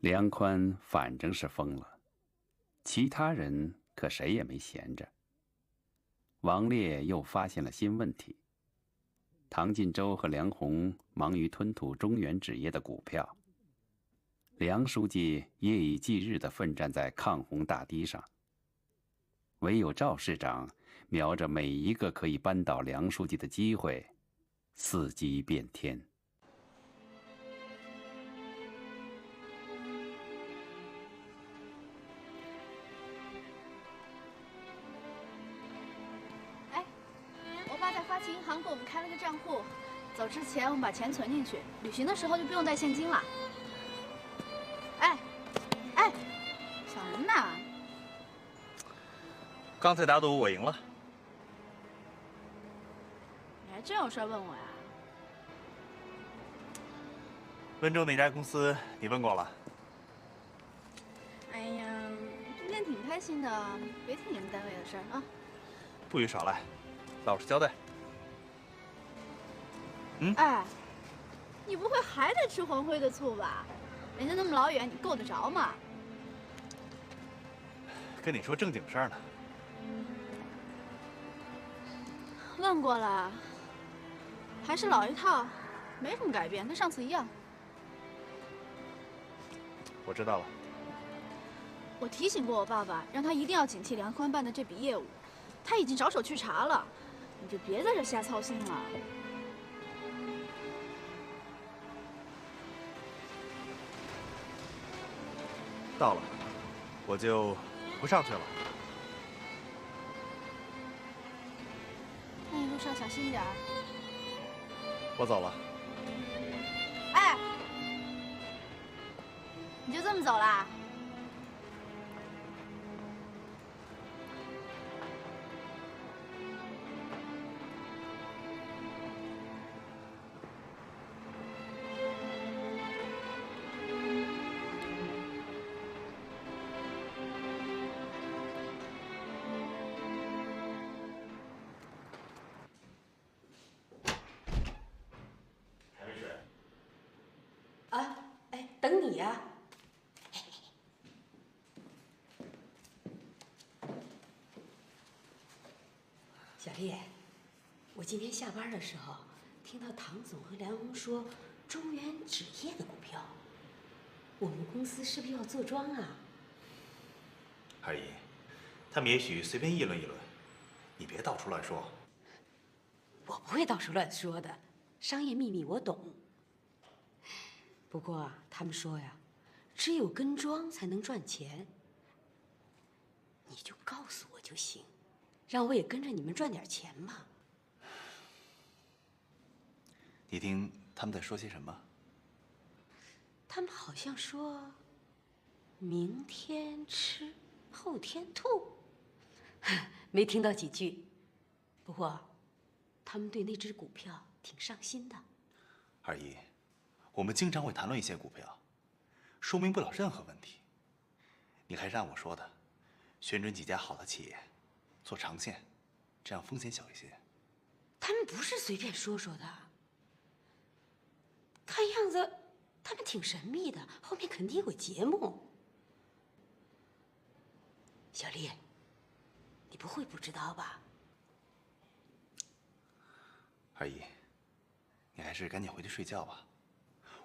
梁宽反正是疯了，其他人可谁也没闲着。王烈又发现了新问题。唐晋洲和梁鸿忙于吞吐中原纸业的股票，梁书记夜以继日地奋战在抗洪大堤上。唯有赵市长瞄着每一个可以扳倒梁书记的机会，伺机变天。哎，我爸在花旗银行给我们开了个账户，走之前我们把钱存进去，旅行的时候就不用带现金了。哎，哎，想什么呢？刚才打赌我赢了，你还真有事问我呀？温州那家公司你问过了？哎呀，今天挺开心的，别提你们单位的事儿啊。不许耍赖，老实交代。哎，你不会还在吃黄辉的醋吧？人家那么老远，你够得着吗？跟你说正经事儿呢。问过了，还是老一套，没什么改变，跟上次一样。我知道了。我提醒过我爸爸，让他一定要警惕梁宽办的这笔业务，他已经着手去查了，你就别在这瞎操心了。到了，我就不上去了。那你路上小心点儿。我走了。哎，你就这么走啦？等你呀、小丽，我今天下班的时候听到唐总和梁红说中原纸业的股票，我们公司是不是要坐庄啊？二姨，他们也许随便议论议论，你别到处乱说。我不会到处乱说的，商业秘密我懂。不过他们说呀，只有跟庄才能赚钱。你就告诉我就行，让我也跟着你们赚点钱嘛。你听他们在说些什么？他们好像说，明天吃，后天吐，没听到几句。不过，他们对那只股票挺上心的。二姨，我们经常会谈论一些股票，说明不了任何问题。你还是按我说的，选准几家好的企业，做长线，这样风险小一些。他们不是随便说说的，看样子他们挺神秘的，后面肯定有节目。小丽，你不会不知道吧？二姨，你还是赶紧回去睡觉吧。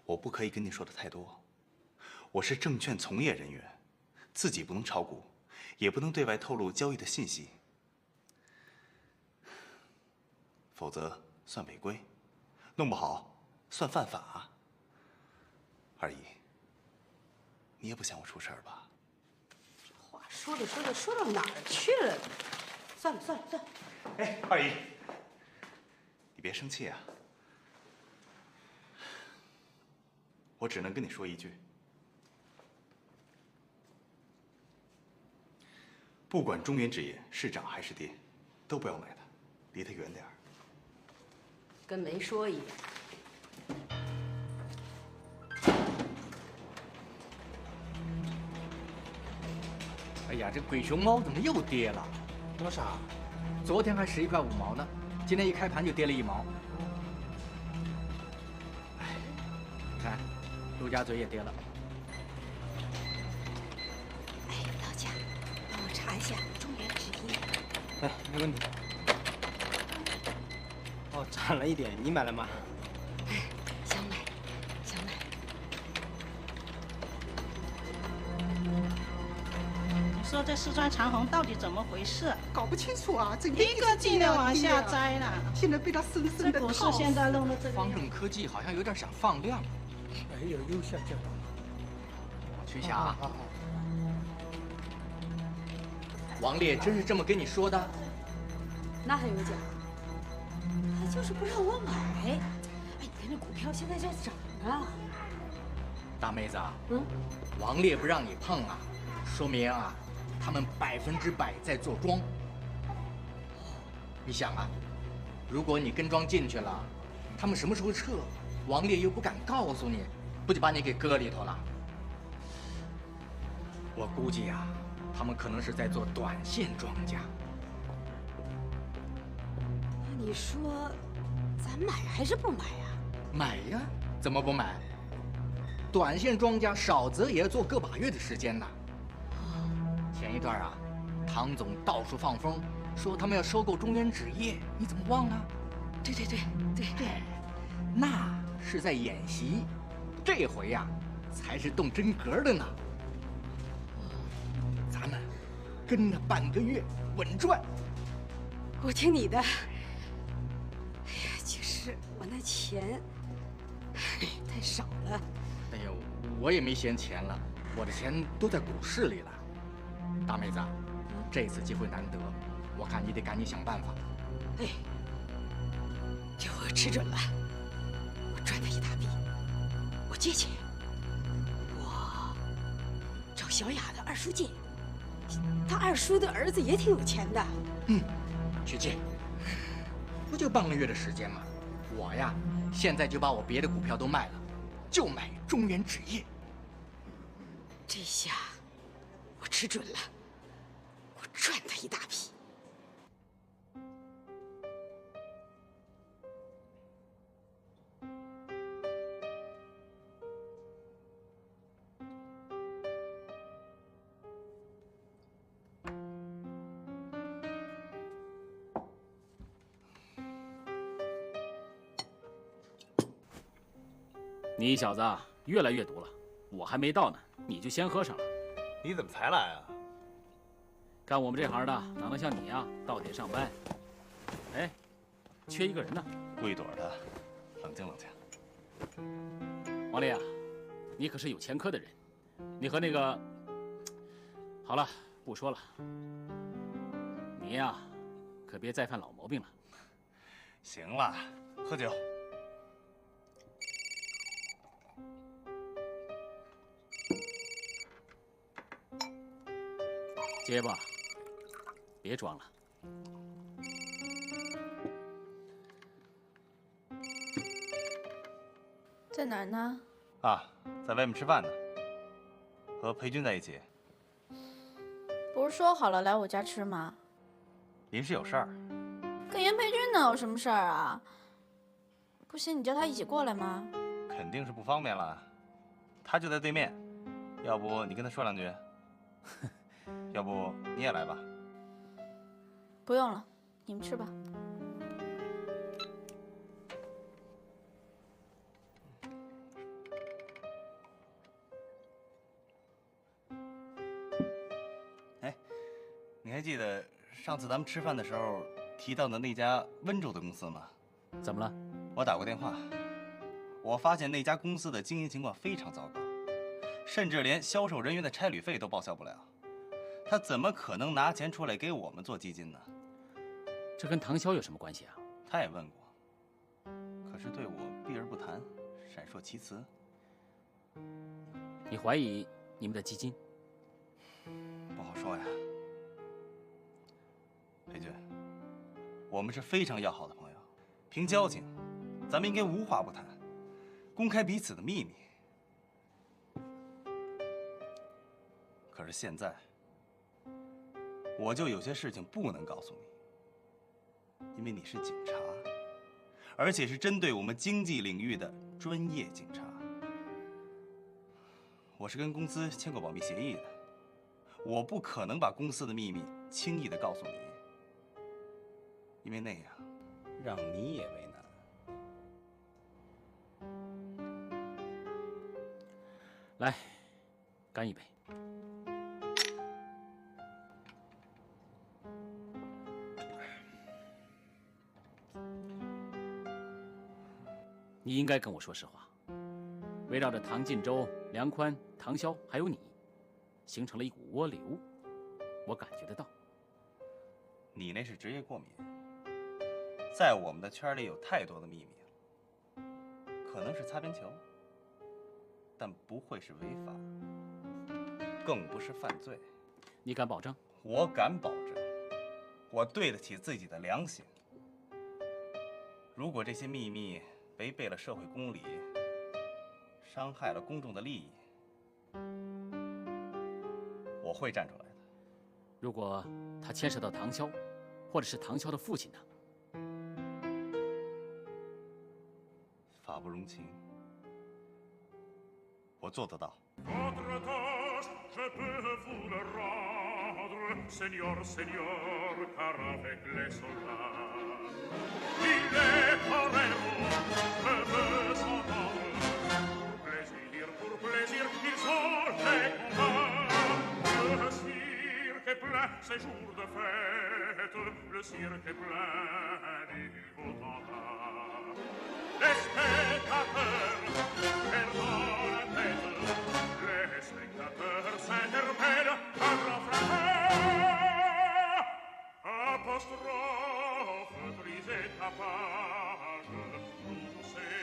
我不可以跟你说的太多。我是证券从业人员，自己不能炒股，也不能对外透露交易的信息，否则算违规，弄不好算犯法。二姨，你也不想我出事儿吧？这话说到哪儿去了？算了。哎，二姨，你别生气啊。我只能跟你说一句，不管中原纸业是涨还是跌，都不要买它，离它远点儿。跟没说一样。哎呀，这鬼熊猫怎么又跌了？多少？昨天还11块5毛呢，今天一开盘就跌了1毛。哎，你看，陆家嘴也跌了。下中原纸业。哎，没问题。哦，涨了一点，你买了吗？想买，想买。你说这四川长虹到底怎么回事？搞不清楚啊，这一个劲的往下栽了。现在被他深深的这股市现在弄得这个方正科技好像有点想放量。没有，又下降了。我去一下啊。好好。王烈真是这么跟你说的？那还有假？他就是不让我买。哎，你看这股票现在在涨啊。大妹子啊，嗯，王烈不让你碰啊，说明啊，他们100%在做庄。你想啊，如果你跟庄进去了，他们什么时候撤，王烈又不敢告诉你，不就把你给搁里头了？我估计啊，他们可能是在做短线庄家。那你说，咱买还是不买啊？买呀，怎么不买？短线庄家少则也要做个把月的时间呢。前一段啊，唐总到处放风，说他们要收购中原纸业，你怎么忘了？对，那是在演习，这回呀，才是动真格的呢。咱们跟着半个月，稳赚。我听你的。哎呀，就是我那钱，太少了。哎呦，我也没闲钱了，我的钱都在股市里了。大妹子，这次机会难得，我看你得赶紧想办法。哎，这我吃准了，我赚他一大笔，我借钱，我找小雅的二叔借，他二叔的儿子也挺有钱的。去借，不就半个月的时间吗？我呀，现在就把我别的股票都卖了，就买中原纸业。这下我吃准了，我赚他一大笔。你小子越来越毒了，我还没到呢，你就先喝上了。你怎么才来啊？干我们这行的哪能像你呀，到点上班？哎，缺一个人呢。顾一朵的，冷静冷静。王烈啊，你可是有前科的人，你和那个……好了，不说了。你呀，可别再犯老毛病了。行了，喝酒。接吧，别装了。在哪儿呢？啊，在外面吃饭呢，和裴军在一起。不是说好了来我家吃吗？临时有事儿。跟严培军能有什么事儿啊？不行，你叫他一起过来吗？肯定是不方便了，他就在对面，要不你跟他说两句？要不你也来吧。不用了，你们吃吧。哎，你还记得上次咱们吃饭的时候提到的那家温州的公司吗？怎么了？我打过电话，我发现那家公司的经营情况非常糟糕，甚至连销售人员的差旅费都报销不了。他怎么可能拿钱出来给我们做基金呢？这跟唐潇有什么关系啊？他也问过，可是对我避而不谈，闪烁其词。你怀疑你们的基金？不好说呀。裴军，我们是非常要好的朋友，凭交情，咱们应该无话不谈，公开彼此的秘密。可是现在，我就有些事情不能告诉你，因为你是警察，而且是针对我们经济领域的专业警察。我是跟公司签过保密协议的，我不可能把公司的秘密轻易的告诉你，因为那样让你也为难。来，干一杯。你应该跟我说实话。围绕着唐晋州、梁宽、唐潇还有你，形成了一股涡流，我感觉得到。你那是职业过敏，在我们的圈里有太多的秘密了，可能是擦边球，但不会是违法，更不是犯罪。你敢保证？我敢保证，我对得起自己的良心。如果这些秘密违背了社会公理，伤害了公众的利益，我会站出来的。如果他牵涉到唐潇，或者是唐潇的父亲呢？法不容情，我做得到。Ces jours de fête, le cirque est plein du beau temps. Les spectateurs perdent la tête, les spectateurs s'interpellent à grand fracas. Apostrophe, brisez ta page, poussez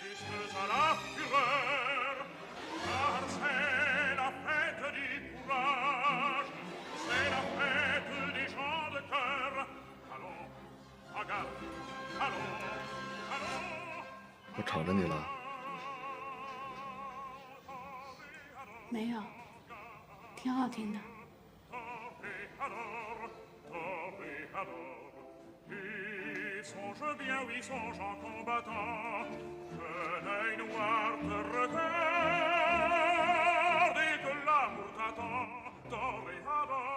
jusque à la fureur, car c'est la fête du courage.C'est la fête des gens de cœur. Allons, regarde, allons, allons. 我吵着你了？没有，挺好听的。Songe bien, oui, songe en combattant, que l'œil noir te regarde et que l'amour t'attend, d'or et avant.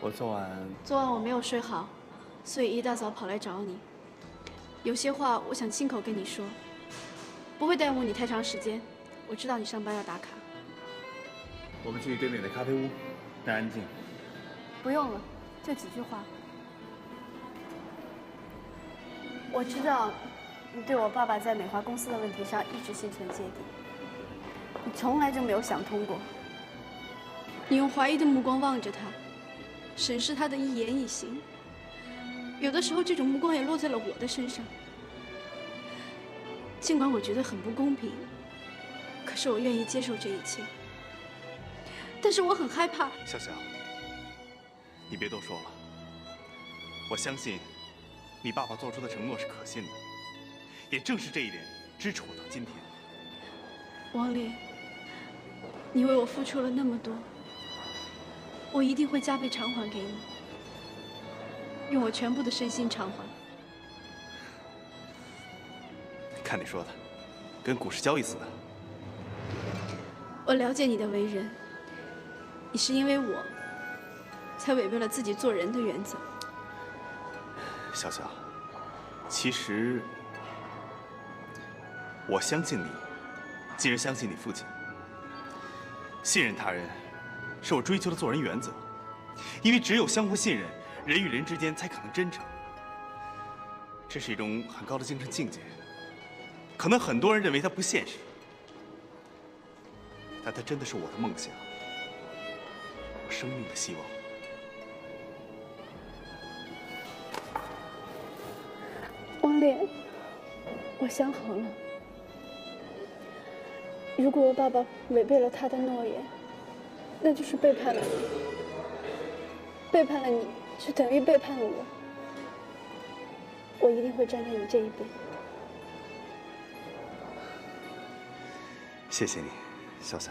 我昨晚我没有睡好，所以一大早跑来找你。有些话我想亲口跟你说，不会耽误你太长时间。我知道你上班要打卡。我们去对面的咖啡屋，但安静。不用了，就几句话。我知道你对我爸爸在美华公司的问题上一直心存芥蒂，你从来就没有想通过。你用怀疑的目光望着他。审视他的一言一行，有的时候这种目光也落在了我的身上。尽管我觉得很不公平，可是我愿意接受这一切。但是我很害怕。潇潇，你别多说了。我相信你爸爸做出的承诺是可信的，也正是这一点支持我到今天。王烈，你为我付出了那么多。我一定会加倍偿还给你，用我全部的身心偿还。看你说的，跟股市交易似的。我了解你的为人，你是因为我，才违背了自己做人的原则。潇潇，其实我相信你，既然相信你父亲，信任他人。是我追求的做人原则，因为只有相互信任，人与人之间才可能真诚。这是一种很高的精神境界，可能很多人认为它不现实，但它真的是我的梦想，我生命的希望。王烈，我想好了，如果我爸爸违背了他的诺言。那就是背叛了你，背叛了你，就等于背叛了我。我一定会站在你这一边。谢谢你，潇潇。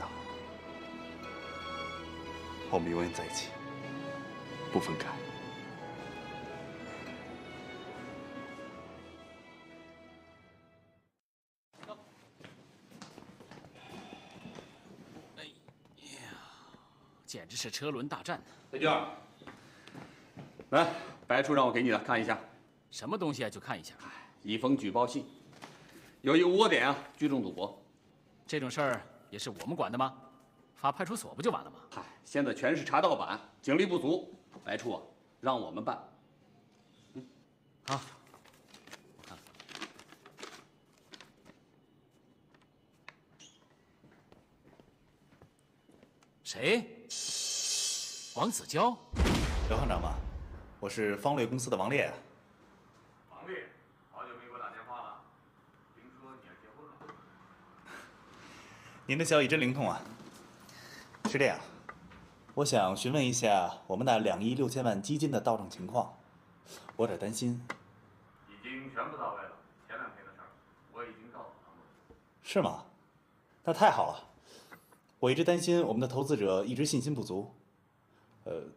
我们永远在一起，不分开。简直是车轮大战！雷军，来，白处让我给你的，看一下。什么东西啊？就看一下。一封举报信，有一个窝点啊，聚众赌博。这种事儿也是我们管的吗？发派出所不就完了吗？嗨，现在全是查盗版，警力不足，白处啊，让我们办。好。谁？王子娇？刘行长吗？我是方略公司的王烈啊。王烈，好久没给我打电话了，听说你要结婚了。您的消息真灵通啊！是这样，我想询问一下我们那2亿6千万基金的到账情况，我有点担心。已经全部到位了，前2天的事儿，我已经告诉他们了。是吗？那太好了。我一直担心我们的投资者一直信心不足，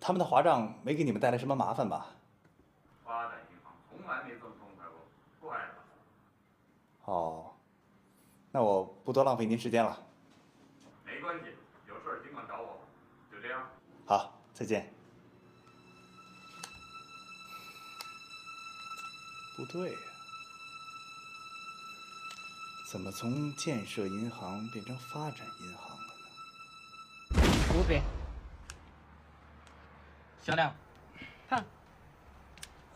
他们的划账没给你们带来什么麻烦吧？发展银行从来没这么痛快过，怪了。哦，那我不多浪费您时间了。没关系，有事儿尽管找我。就这样。好，再见。不对呀，怎么从建设银行变成发展银行了呢？5饼。小亮，哼，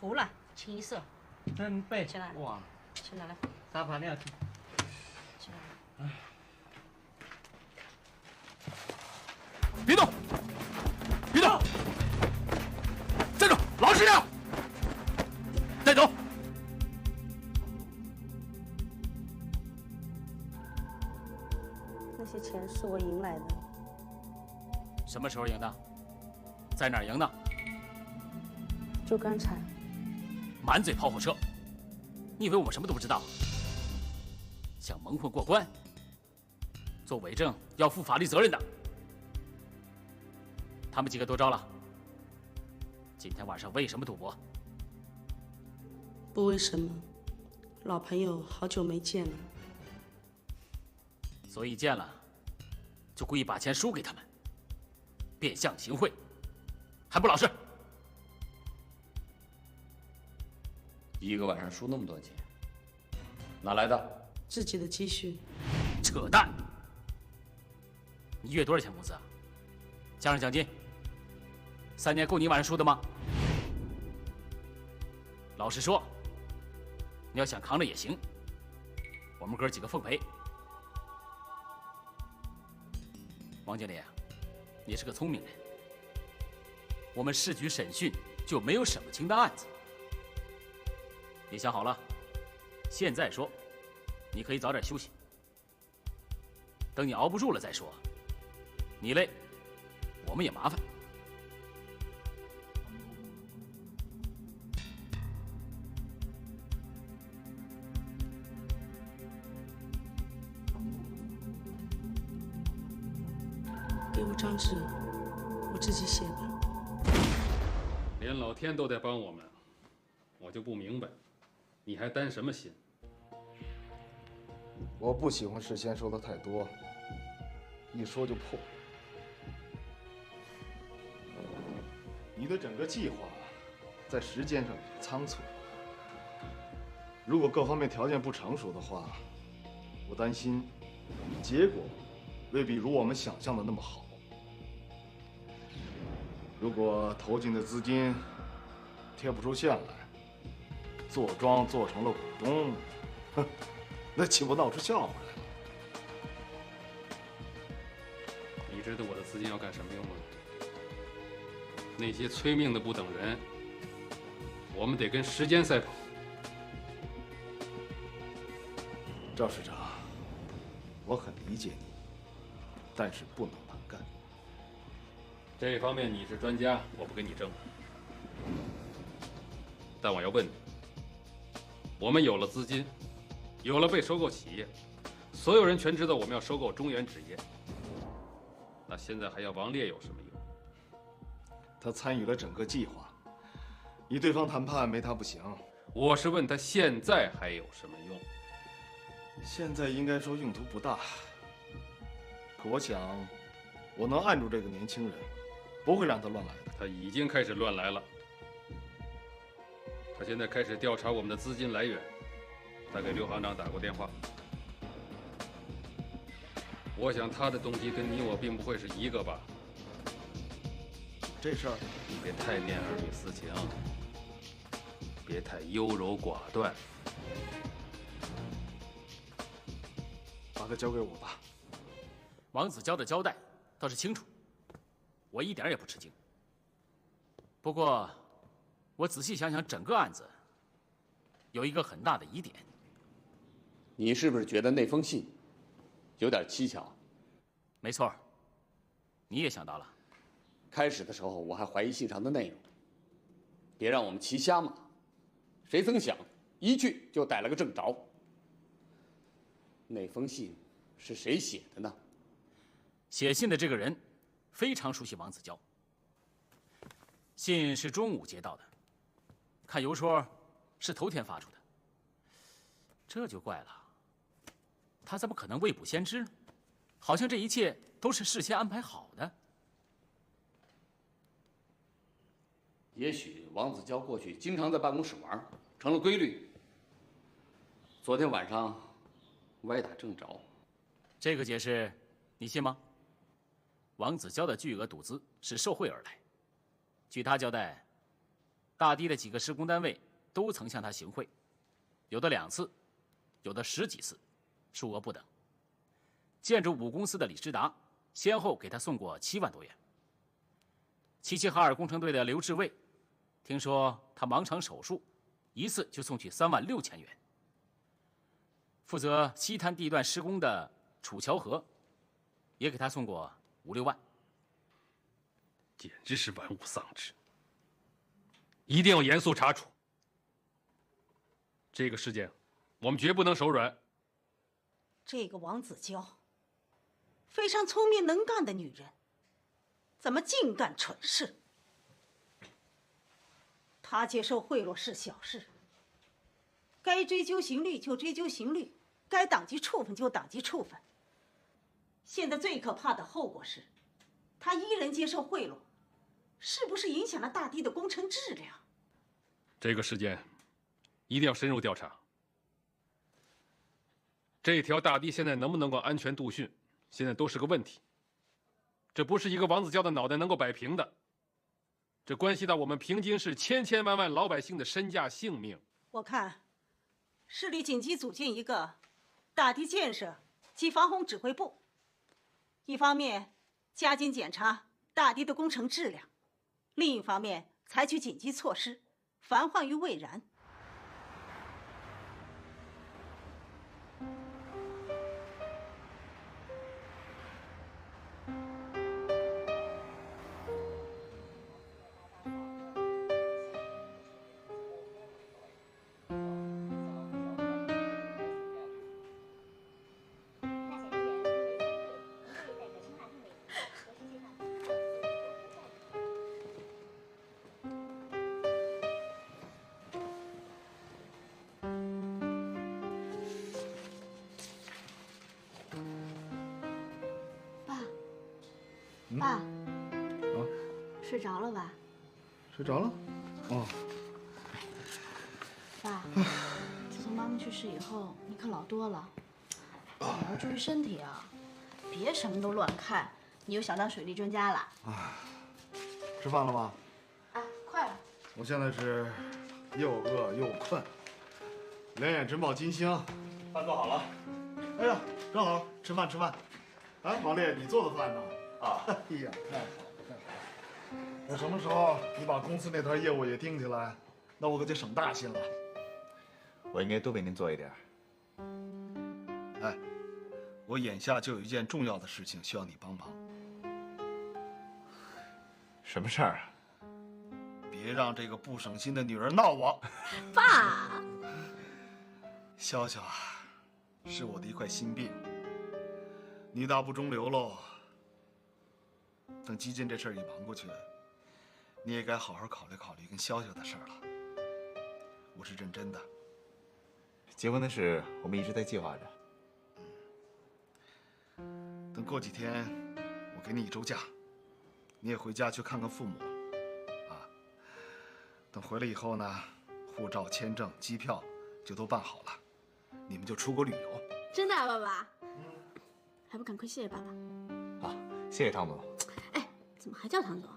糊了，清一色。真背。起来。哇，起来来。沙盘料。起来。别动！别动！站住！老实点！带走！那些钱是我赢来的。什么时候赢的？在哪儿赢的？就刚才。满嘴跑火车！你以为我们什么都不知道？想蒙混过关？做伪证要负法律责任的。他们几个多招了。今天晚上为什么赌博？不为什么，老朋友好久没见了。所以见了，就故意把钱输给他们，变相行贿，还不老实？一个晚上输那么多钱，哪来的？自己的积蓄。扯淡！你月多少钱工资啊？加上奖金，3年够你晚上输的吗？老实说，你要想扛着也行，我们哥几个奉陪。王经理，你是个聪明人，我们市局审讯就没有什么清的案子。你想好了，现在说，你可以早点休息。等你熬不住了再说。你累，我们也麻烦。给我张纸，我自己写吧。连老天都得帮我们，我就不明白，你还担什么心？我不喜欢事先说的太多，一说就破。你的整个计划在时间上很仓促，如果各方面条件不成熟的话，我担心结果未必如我们想象的那么好。如果投进的资金贴不出线来，做庄做成了股东，哼，那岂不闹出笑话来了？你知道我的资金要干什么用吗？那些催命的不等人，我们得跟时间赛跑。赵市长，我很理解你，但是不能蛮干。这方面你是专家，我不跟你争。但我要问你，我们有了资金，有了被收购企业，所有人全知道我们要收购中原纸业，那现在还要王烈有什么用？他参与了整个计划，与对方谈判没他不行。我是问他现在还有什么用？现在应该说用途不大，可我想，我能按住这个年轻人，不会让他乱来的。他已经开始乱来了。他现在开始调查我们的资金来源。他给刘行长打过电话。我想他的动机跟你我并不会是一个吧？这事儿别太念儿女私情，别太优柔寡断。把他交给我吧。王子交的交代倒是清楚，我一点也不吃惊。不过，我仔细想想，整个案子有一个很大的疑点。你是不是觉得那封信有点蹊跷？没错，你也想到了。开始的时候我还怀疑信上的内容，别让我们骑瞎马。谁曾想，一去就逮了个正着。那封信是谁写的呢？写信的这个人非常熟悉王子娇。信是中午接到的，看邮戳是头天发出的。这就怪了，他怎么可能未卜先知呢？好像这一切都是事先安排好的。也许王子娇过去经常在办公室玩，成了规律。昨天晚上歪打正着。这个解释你信吗？王子娇的巨额赌资是受贿而来。据他交代，大堤的几个施工单位都曾向他行贿，有的2次，有的10几次，数额不等。建筑5公司的李师达先后给他送过7万多元。齐齐哈尔工程队的刘志卫，听说他盲肠手术，一次就送去3万6千元。负责西滩地段施工的楚乔和，也给他送过5、6万。简直是玩物丧志，一定要严肃查处。这个事件，我们绝不能手软。这个王子娇，非常聪明能干的女人，怎么净干蠢事？她接受贿赂是小事，该追究刑律就追究刑律，该党纪处分就党纪处分。现在最可怕的后果是，她依然接受贿赂，是不是影响了大堤的工程质量？这个事件一定要深入调查。这条大堤现在能不能够安全渡汛，现在都是个问题。这不是一个王子娇的脑袋能够摆平的，这关系到我们平津市千千万万老百姓的身价性命。我看，市里紧急组建一个大堤建设及防洪指挥部，一方面加紧检查大堤的工程质量，另一方面采取紧急措施，防患于未然。爸，睡着了吧？睡着了？哦。爸，自从妈妈去世以后，你可老多了，你要注意身体啊，别什么都乱看。你又想当水利专家了？吃饭了吗？啊，快了。我现在是又饿又困，两眼直冒金星。饭做好了。哎呀，正好吃饭吃饭。哎，王烈，你做的饭呢？啊，哎呀，太好了太好了。那什么时候你把公司那摊业务也盯起来，那我可就省大心了。我应该多为您做一点。哎，我眼下就有一件重要的事情需要你帮忙。什么事儿啊？别让这个不省心的女人闹我。爸，潇潇啊，是我的一块心病，女大不中留喽。等基金这事儿一忙过去，你也该好好考虑考虑跟潇潇的事儿了。我是认真的。结婚的事我们一直在计划着。等过几天，我给你1周假，你也回家去看看父母，啊。等回来以后呢，护照、签证、机票就都办好了，你们就出国旅游。真的啊，爸爸？还不赶快谢谢爸爸？好，谢谢汤总。哎，怎么还叫汤总？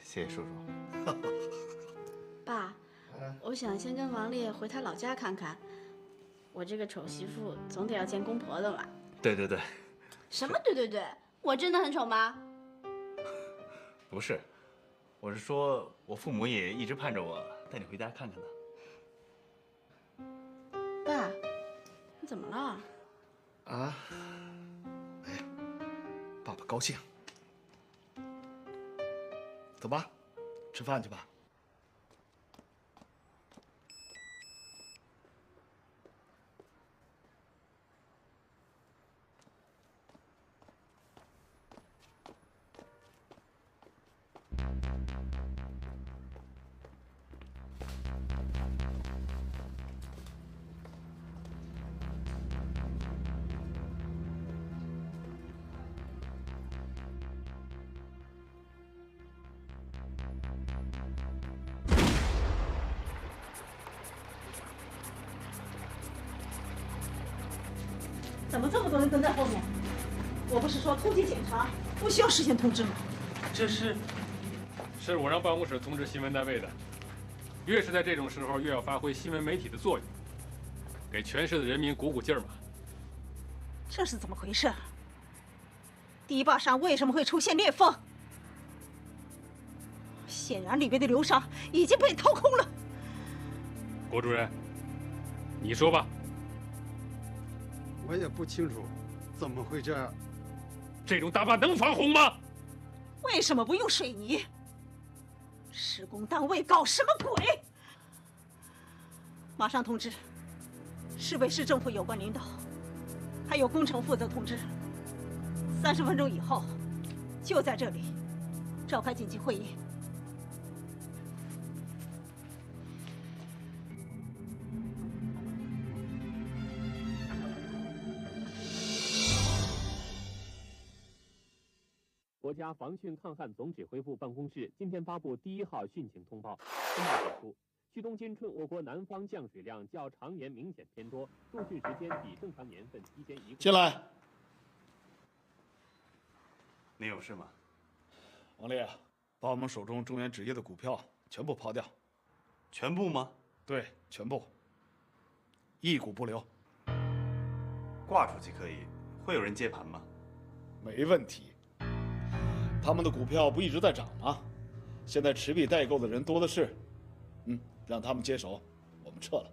谢谢叔叔。爸，我想先跟王烈回他老家看看。我这个丑媳妇总得要见公婆的嘛。对对对。什么对对对？我真的很丑吗？不是，我是说我父母也一直盼着我带你回家看看呢。爸，你怎么了？啊？没有，爸爸高兴。走吧，吃饭去吧。怎么这么多人跟在后面？我不是说突击检查不需要事先通知吗？这是我让办公室通知新闻单位的。越是在这种时候，越要发挥新闻媒体的作用，给全市的人民鼓鼓劲儿嘛。这是怎么回事？堤坝上为什么会出现裂缝？显然里面的流沙已经被掏空了。郭主任，你说吧。我也不清楚，怎么会这样？这种大坝能防洪吗？为什么不用水泥？施工单位搞什么鬼？马上通知市委市政府有关领导，还有工程负责同志。30分钟以后，就在这里召开紧急会议。国家防汛抗旱总指挥部办公室今天发布第1号汛情通报。通报指出，去冬今春我国南方降水量较常年明显偏多，入汛时间比正常年份提前1个。进来。你有事吗？王烈，把我们手中中原纸业的股票全部抛掉。全部吗？对，全部，一股不留。挂出去可以，会有人接盘吗？没问题。他们的股票不一直在涨吗？现在持币代购的人多的是，让他们接手，我们撤了。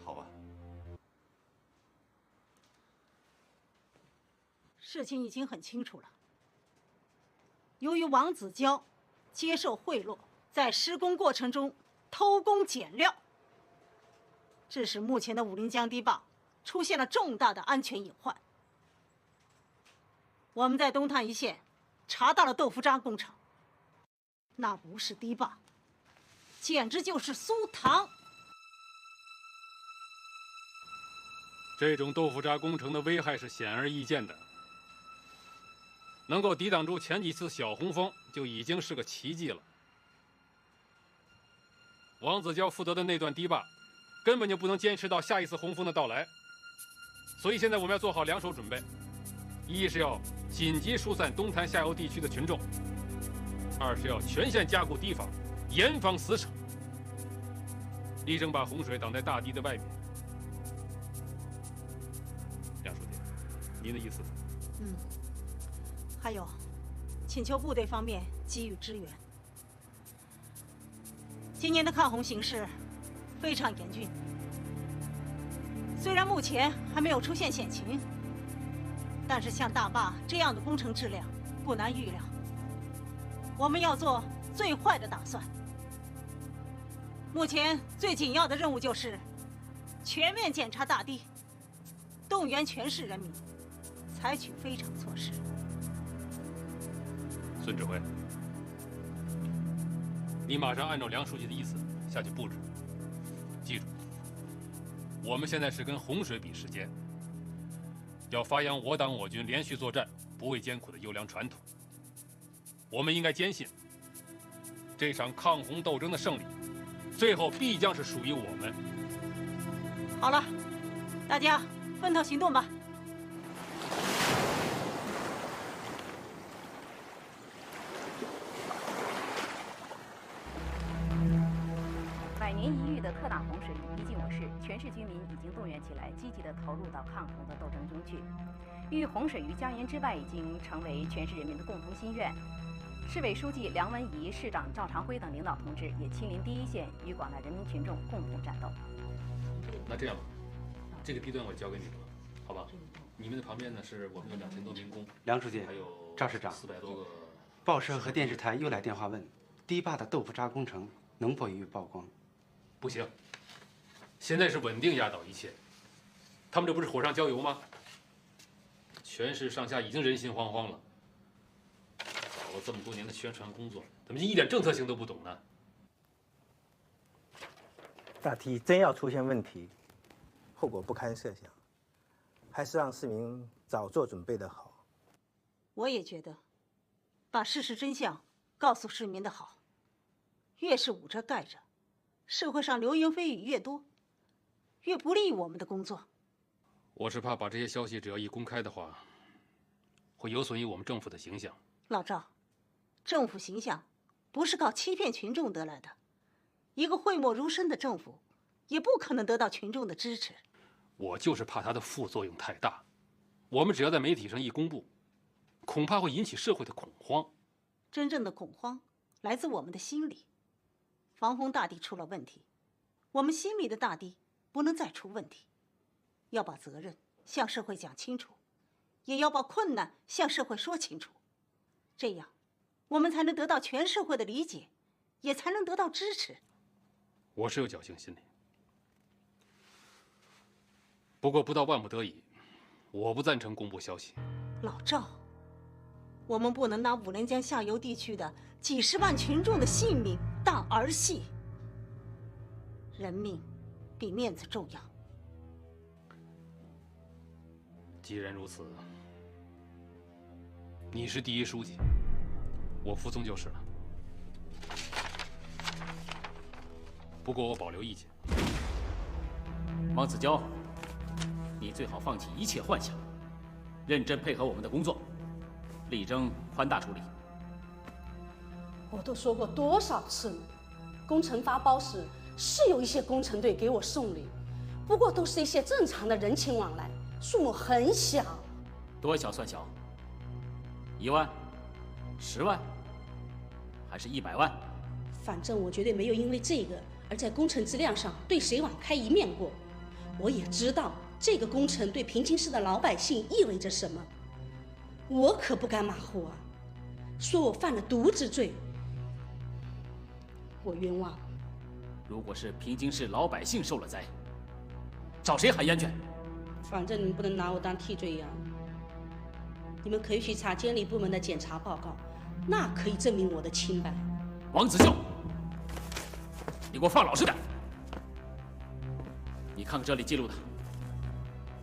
好吧。事情已经很清楚了。由于王子娇接受贿赂，在施工过程中偷工减料，致使目前的武陵江堤坝出现了重大的安全隐患。我们在东滩一线查到了豆腐渣工程，那不是堤坝，简直就是苏塘。这种豆腐渣工程的危害是显而易见的，能够抵挡住前几次小洪峰就已经是个奇迹了。王子娇负责的那段堤坝根本就不能坚持到下一次洪峰的到来，所以现在我们要做好2手准备：一是要紧急疏散东滩下游地区的群众；2是要全线加固堤防，严防死守，力争把洪水挡在大堤的外面。梁书记，您的意思？还有，请求部队方面给予支援。今年的抗洪形势非常严峻，虽然目前还没有出现险情，但是像大坝这样的工程质量不难预料。我们要做最坏的打算。目前最紧要的任务就是全面检查大堤，动员全市人民采取非常措施。孙指挥，你马上按照梁书记的意思下去布置。记住，我们现在是跟洪水比时间，要发扬我党我军连续作战不畏艰苦的优良传统。我们应该坚信，这场抗洪斗争的胜利，最后必将是属于我们。好了，大家分头行动吧。百年一遇的特大洪水一经我市，全市居民已经动员起来，积极地投入到抗洪的斗争中去。遇洪水于家园之外已经成为全市人民的共同心愿。市委书记梁文仪、市长赵长辉等领导同志也亲临第一线，与广大人民群众共同战斗。那这样吧，这个地段我交给你们了，好吧？你们的旁边呢是我们有2000多民工。梁书记，还有赵市长400多个。报社和电视台又来电话问，堤坝的豆腐渣工程能否予以曝光？不行，现在是稳定压倒一切。他们这不是火上浇油吗？全市上下已经人心惶惶了。搞了这么多年的宣传工作，怎么就一点政策性都不懂呢？大堤真要出现问题，后果不堪设想，还是让市民早做准备的好。我也觉得，把事实真相告诉市民的好。越是捂着盖着，社会上流言蜚语越多，越不利于我们的工作。我是怕把这些消息只要一公开的话，会有损于我们政府的形象。老赵，政府形象不是靠欺骗群众得来的，一个讳莫如深的政府，也不可能得到群众的支持。我就是怕它的副作用太大，我们只要在媒体上一公布，恐怕会引起社会的恐慌。真正的恐慌来自我们的心里。防洪大堤出了问题，我们心里的大堤不能再出问题，要把责任向社会讲清楚，也要把困难向社会说清楚，这样我们才能得到全社会的理解，也才能得到支持。我是有侥幸心理，不过不到万不得已，我不赞成公布消息。老赵，我们不能拿五连江下游地区的几十万群众的性命当儿戏。人命比面子重要。既然如此，你是第一书记，我服从就是了。不过我保留意见。王子娇，你最好放弃一切幻想，认真配合我们的工作，力争宽大处理。我都说过多少次了，工程发包时是有一些工程队给我送礼，不过都是一些正常的人情往来，数目很小。多小算小？1万、10万，还是100万？反正我绝对没有因为这个而在工程质量上对谁网开一面过。我也知道这个工程对平津市的老百姓意味着什么，我可不敢马虎啊！说我犯了渎职罪，我冤枉。如果是平津市老百姓受了灾，找谁喊冤去？反正你们不能拿我当替罪羊。你们可以去查监理部门的检查报告，那可以证明我的清白。王子孝，你给我放老实点！你看看这里记录的，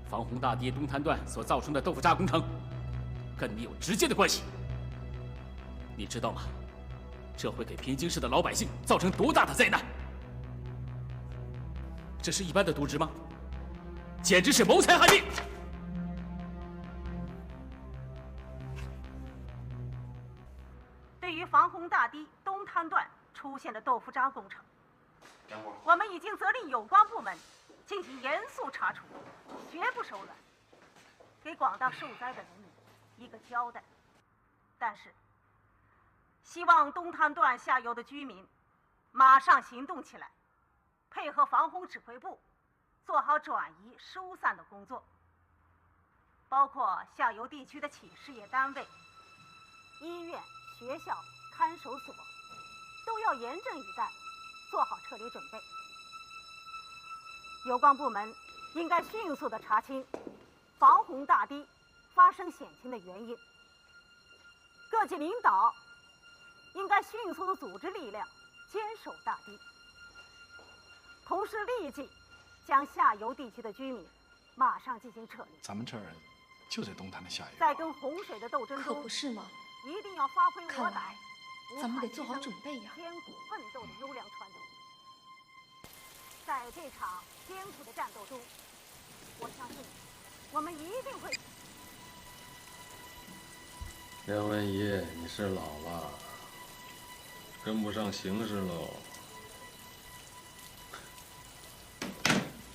防洪大堤东滩段所造成的豆腐渣工程，跟你有直接的关系。你知道吗？这会给平津市的老百姓造成多大的灾难？这是一般的渎职吗？简直是谋财害命！对于防洪大堤东滩段出现的豆腐渣工程，我们已经责令有关部门进行严肃查处，绝不手软，给广大受灾的人民一个交代。但是，希望东滩段下游的居民马上行动起来，配合防洪指挥部做好转移疏散的工作，包括下游地区的企事业单位、医院、学校、看守所都要严阵以待，做好撤离准备。有关部门应该迅速地查清防洪大堤发生险情的原因。各级领导应该迅速的组织力量，坚守大堤，同时立即将下游地区的居民马上进行撤离。咱们这儿就在东滩的下游，在跟洪水的斗争中，可不是吗？一定要发挥我党，咱们得做好准备呀！艰苦奋斗的优良传统。在这场艰苦的战斗中，我相信我们一定会。梁文仪，你是老了，跟不上形势喽。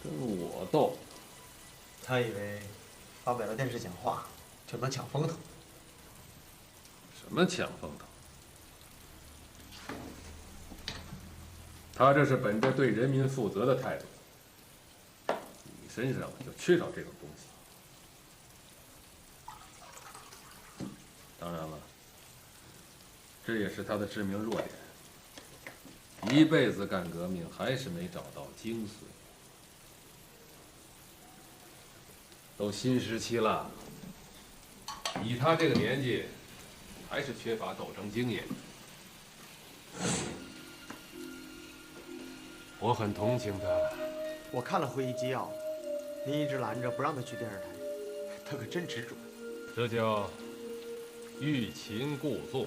跟我斗，他以为发表了电视讲话就能抢风头。什么抢风头？他这是本着对人民负责的态度。你身上就缺少这种东西。当然了，这也是他的致命弱点。一辈子干革命，还是没找到精髓。都新时期了，以他这个年纪，还是缺乏斗争经验。我很同情他。我看了会议纪要，您一直拦着不让他去电视台，他可真执着。这叫欲擒故纵。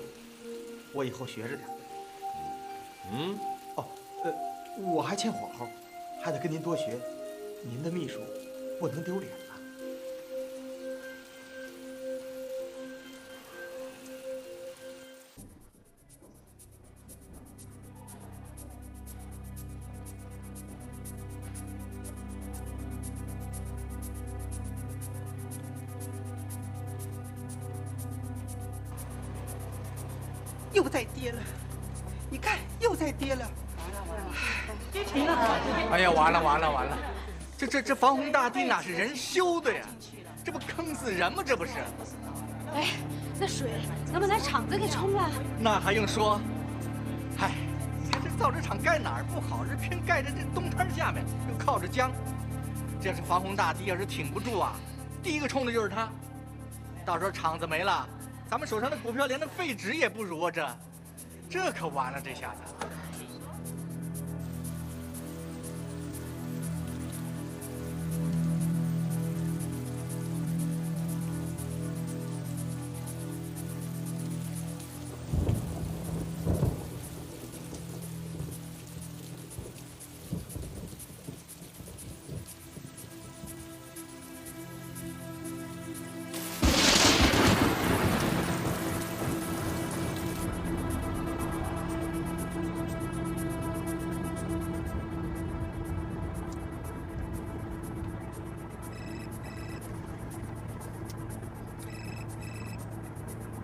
我以后学着点。哦，我还欠火候，还得跟您多学。您的秘书不能丢脸。又在跌了，你看又在跌了，跌停了！哎呀，完了！这防洪大堤哪是人修的呀？这不坑死人吗？这不是？哎，那水能把咱厂子给冲了？那还用说？嗨，你看这造纸厂盖哪儿不好，这偏盖在这东滩下面，又靠着江。这是防洪大堤，要是挺不住啊，第一个冲的就是他。到时候厂子没了。咱们手上的股票连那废纸也不如啊！这可完了，这下子。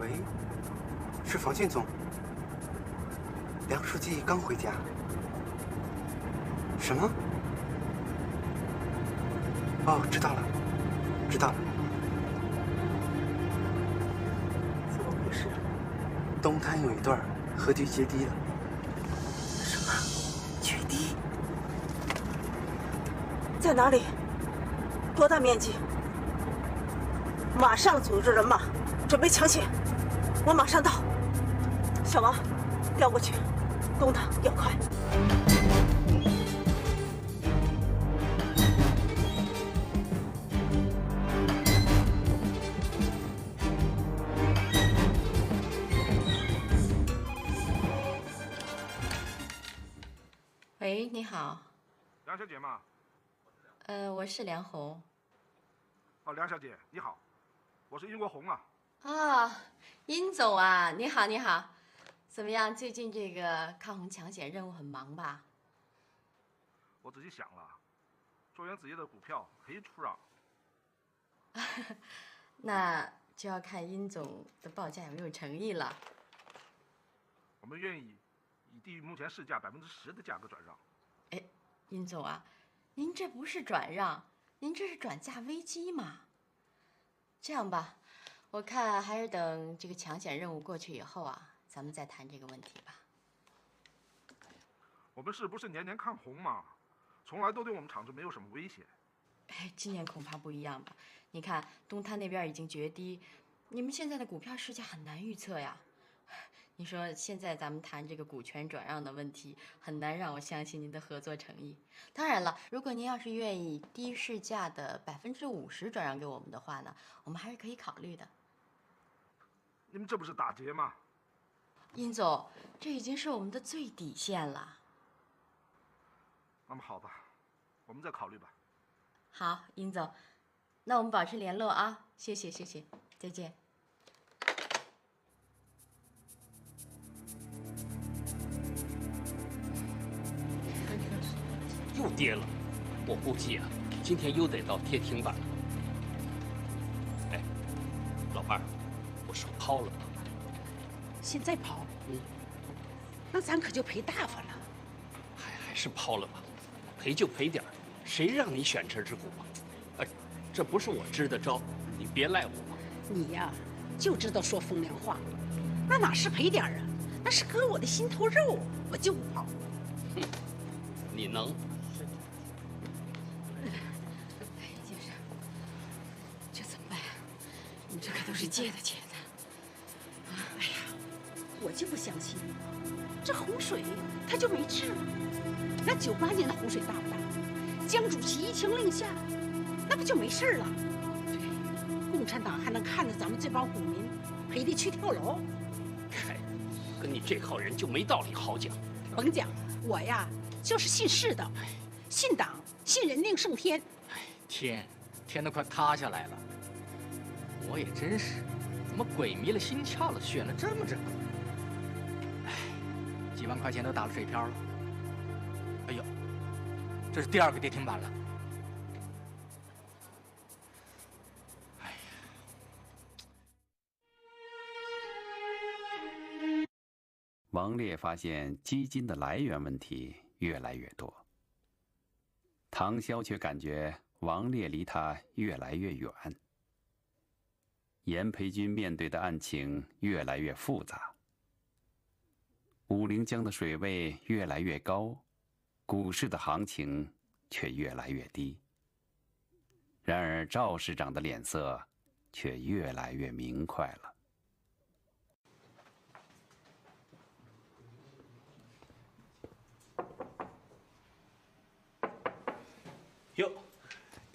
喂，是房信总。梁书记刚回家。什么？哦，知道了。怎么回事？东滩有一段河堤决堤了。什么？决堤？在哪里？多大面积？马上组织人马准备抢险，我马上到。小王，调过去，东塘要快。喂，你好。梁小姐吗？我是梁红。哦，梁小姐，你好，我是殷国红啊。啊，殷总啊，你好，你好。怎么样？最近这个抗洪抢险任务很忙吧？我仔细想了，中原纸业的股票可以出让。那就要看殷总的报价有没有诚意了。我们愿意以低于目前市价10%的价格转让。哎，殷总啊，您这不是转让，您这是转嫁危机嘛。这样吧，我看还是等这个抢险任务过去以后啊，咱们再谈这个问题吧。我们市不是年年抗洪吗？从来都对我们厂子没有什么威胁。哎，今年恐怕不一样吧？你看东滩那边已经决堤，你们现在的股票市价很难预测呀。你说现在咱们谈这个股权转让的问题，很难让我相信您的合作诚意。当然了，如果您要是愿意低市价的50%转让给我们的话呢，我们还是可以考虑的。你们这不是打劫吗？殷总，这已经是我们的最底线了。那么好吧，我们再考虑吧。好，殷总，那我们保持联络啊，谢谢，再见。又跌了，我估计啊，今天又得到跌停板了。哎，老伴儿，我手抛了。现在抛，那咱可就赔大发了。还是抛了吧，赔就赔点儿，谁让你选这只股啊？哎，这不是我支的招，你别赖我。你呀，就知道说风凉话，那哪是赔点儿啊？那是割我的心头肉，我就不抛。哼，你能？先生，这怎么办呀？你这可都是借的钱呢。哎呀，我就不相信，这洪水它就没治吗？那98年的洪水大不大？江主席一声令下，那不就没事了？对，共产党还能看着咱们这帮股民赔得去跳楼？嗨，跟你这号人就没道理好讲。甭讲，我呀就是信世的，信党，信人定胜天。天都快塌下来了。我也真是，怎么鬼迷了心窍了，选了这么个？哎，几万块钱都打了水漂了。哎呦，这是第2个跌停板了。哎呀，王烈发现基金的来源问题越来越多，唐潇却感觉王烈离他越来越远。严培军面对的案情越来越复杂，武陵江的水位越来越高，股市的行情却越来越低。然而赵市长的脸色却越来越明快了。哟，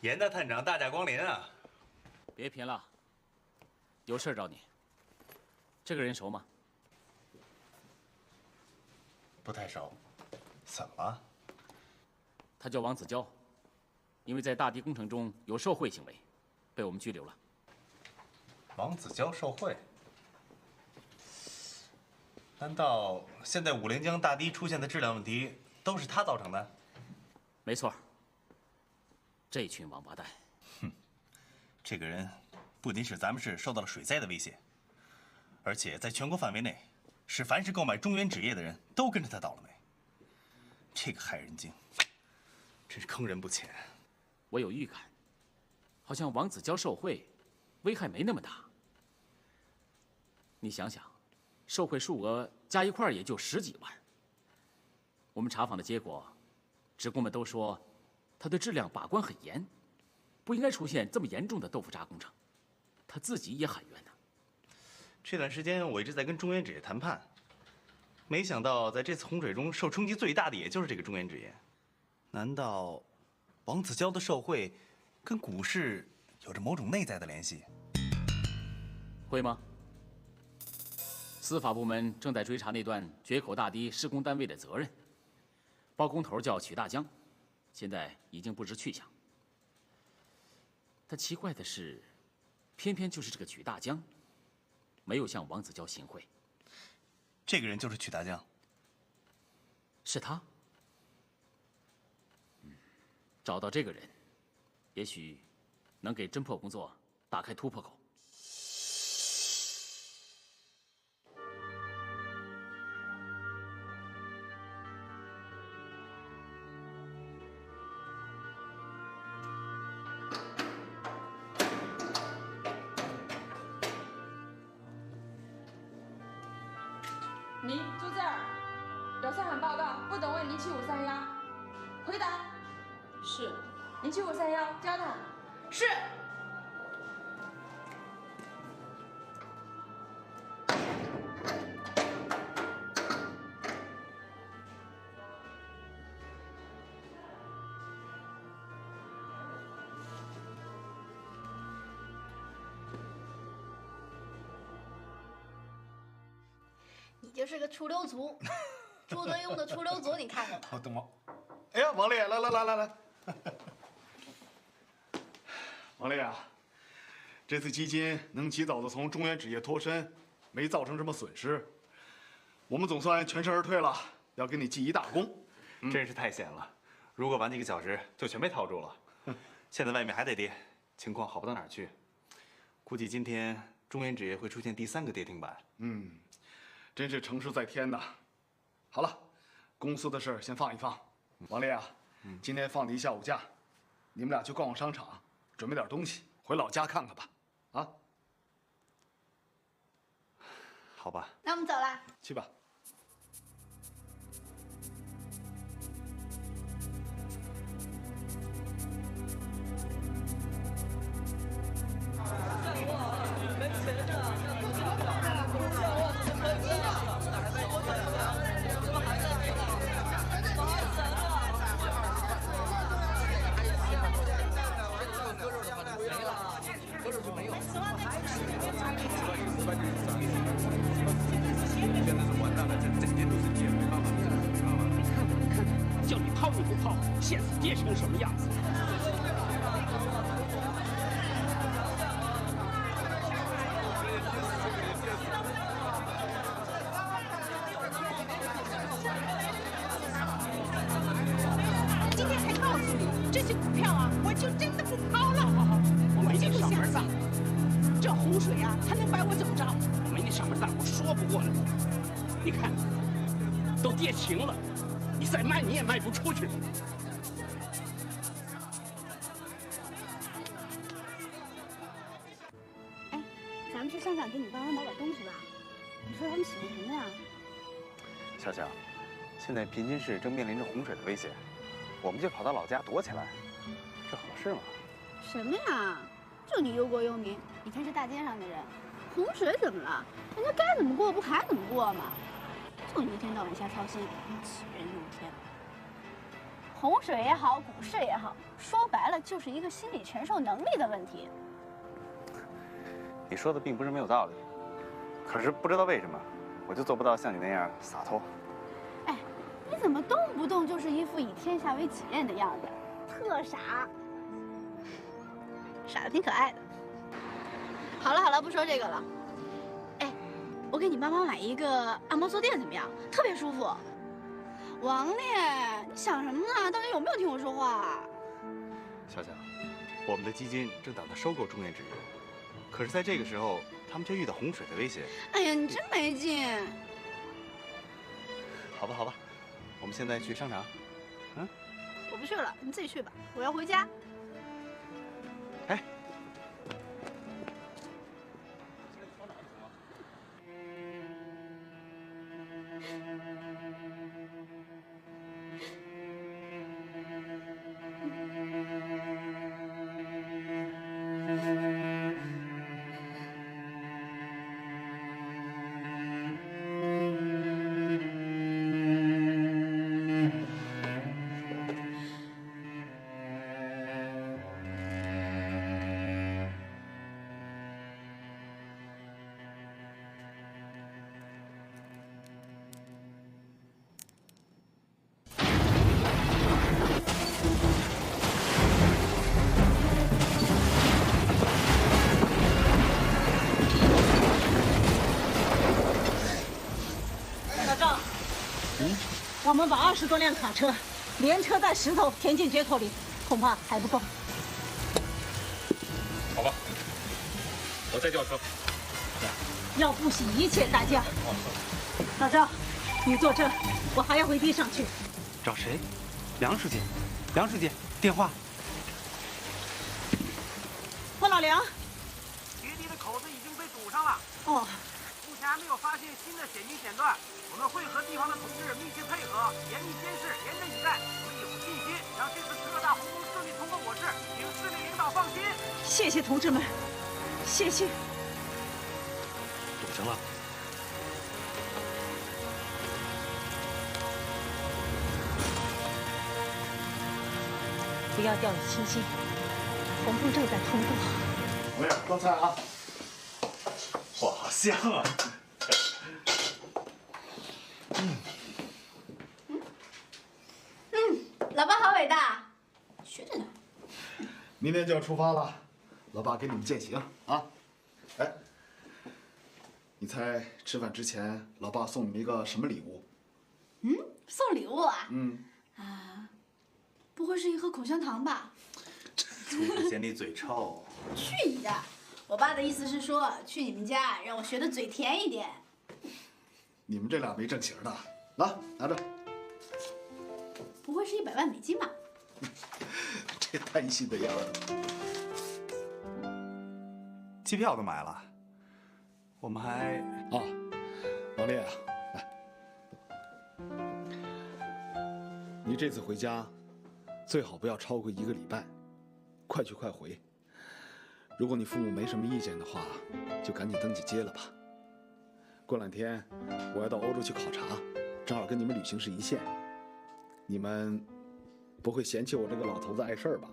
严大探长大驾光临啊！别贫了，有事找你。这个人熟吗？不太熟，怎么了？他叫王子娇，因为在大堤工程中有受贿行为，被我们拘留了。王子娇受贿？难道现在武陵江大堤出现的质量问题都是他造成的？没错。这群王八蛋！哼，这个人不仅使咱们市受到了水灾的威胁，而且在全国范围内，使凡是购买中原纸业的人都跟着他倒了霉。这个害人精，真是坑人不浅。我有预感，好像王子娇受贿，危害没那么大。你想想，受贿数额加一块也就10几万。我们查访的结果，职工们都说，他对质量把关很严，不应该出现这么严重的豆腐渣工程。他自己也喊冤呢。这段时间我一直在跟中原纸业谈判，没想到在这次洪水中受冲击最大的也就是这个中原纸业。难道王子娇的受贿跟股市有着某种内在的联系？会吗？司法部门正在追查那段决口大堤施工单位的责任，包工头叫曲大江，现在已经不知去向。但奇怪的是，偏偏就是这个曲大江，没有向王子娇行贿。这个人就是曲大江。是他。找到这个人，也许能给侦破工作打开突破口。您就这儿，有上喊报告，不懂问07531，回答。是。您7531，交代。是。你就是个出溜族，朱德庸的出溜族，你看过吗？我懂了。哎呀，王丽，来，王丽啊，这次基金能及早的从中原纸业脱身，没造成什么损失，我们总算全身而退了，要给你记一大功。真是太险了，如果晚几个小时就全被套住了。现在外面还得跌，情况好不到哪儿去。估计今天中原纸业会出现第3个跌停板。真是成事在天呐！好了，公司的事儿先放一放。王丽啊，今天放你一下午假，你们俩去逛逛商场，准备点东西，回老家看看吧。啊？好吧。那我们走了。去吧。叫你抛你不抛，现在跌成什么样子？今天还告诉你，这些股票啊，我就真的不抛了。我没你上门当，这洪水啊，他能把我怎么着？我没你上门当，我说不过你。你看，都跌停了，你再卖你也卖不出去。哎，咱们去商场给你爸妈买点东西吧。你说他们喜欢什么呀？小小，现在平津市正面临着洪水的威胁，我们就跑到老家躲起来，这合适吗？什么呀？就你忧国忧民，以前是大街上的人，洪水怎么了？人家该怎么过不还怎么过吗？就你一天到晚瞎操心，杞人忧天。洪水也好，股市也好，说白了就是一个心理承受能力的问题。你说的并不是没有道理，可是不知道为什么，我就做不到像你那样洒脱。哎，你怎么动不动就是一副以天下为己任的样子，特傻，傻的挺可爱的。好了，不说这个了。哎，我给你妈妈买一个按摩坐垫怎么样？特别舒服。王烈，你想什么呢？到底有没有听我说话？小小，我们的基金正打算收购中原纸业，可是在这个时候，他们却遇到洪水的威胁。哎呀，你真没劲。好吧，我们现在去商场。我不去了，你自己去吧，我要回家。哎。我们把20多辆卡车连车带石头填进决口里，恐怕还不够。好吧，我再叫车。要不惜一切代价。老赵，你坐这，我还要回地上去。找谁？梁书记，梁书记，电话。问老梁。决堤的口子已经被堵上了。哦。目前还没有发现新的险情险段，我们们会和地方的同志密切配合，严密监视，严阵以待。我有信心让这次特大红工顺利通过我市，请市里领导放心。谢谢同志们，谢谢。堵上了。不要掉以轻心，红工正在通过。王爷，端菜啊！哇，好香啊！老爸好伟大，学着呢。明天就要出发了，老爸给你们践行啊！哎，你猜吃饭之前老爸送你们一个什么礼物？送礼物啊？不会是一盒口香糖吧？厨子嫌你嘴臭。去你的！我爸的意思是说，去你们家让我学的嘴甜一点。你们这俩没正形的，来拿着。不会是100万美金吧？这贪心的样子。机票都买了，我们还啊，王烈啊，来，你这次回家最好不要超过1个礼拜，快去快回。如果你父母没什么意见的话，就赶紧登记接了吧。过2天我要到欧洲去考察，正好跟你们旅行是一线。你们不会嫌弃我这个老头子碍事儿吧？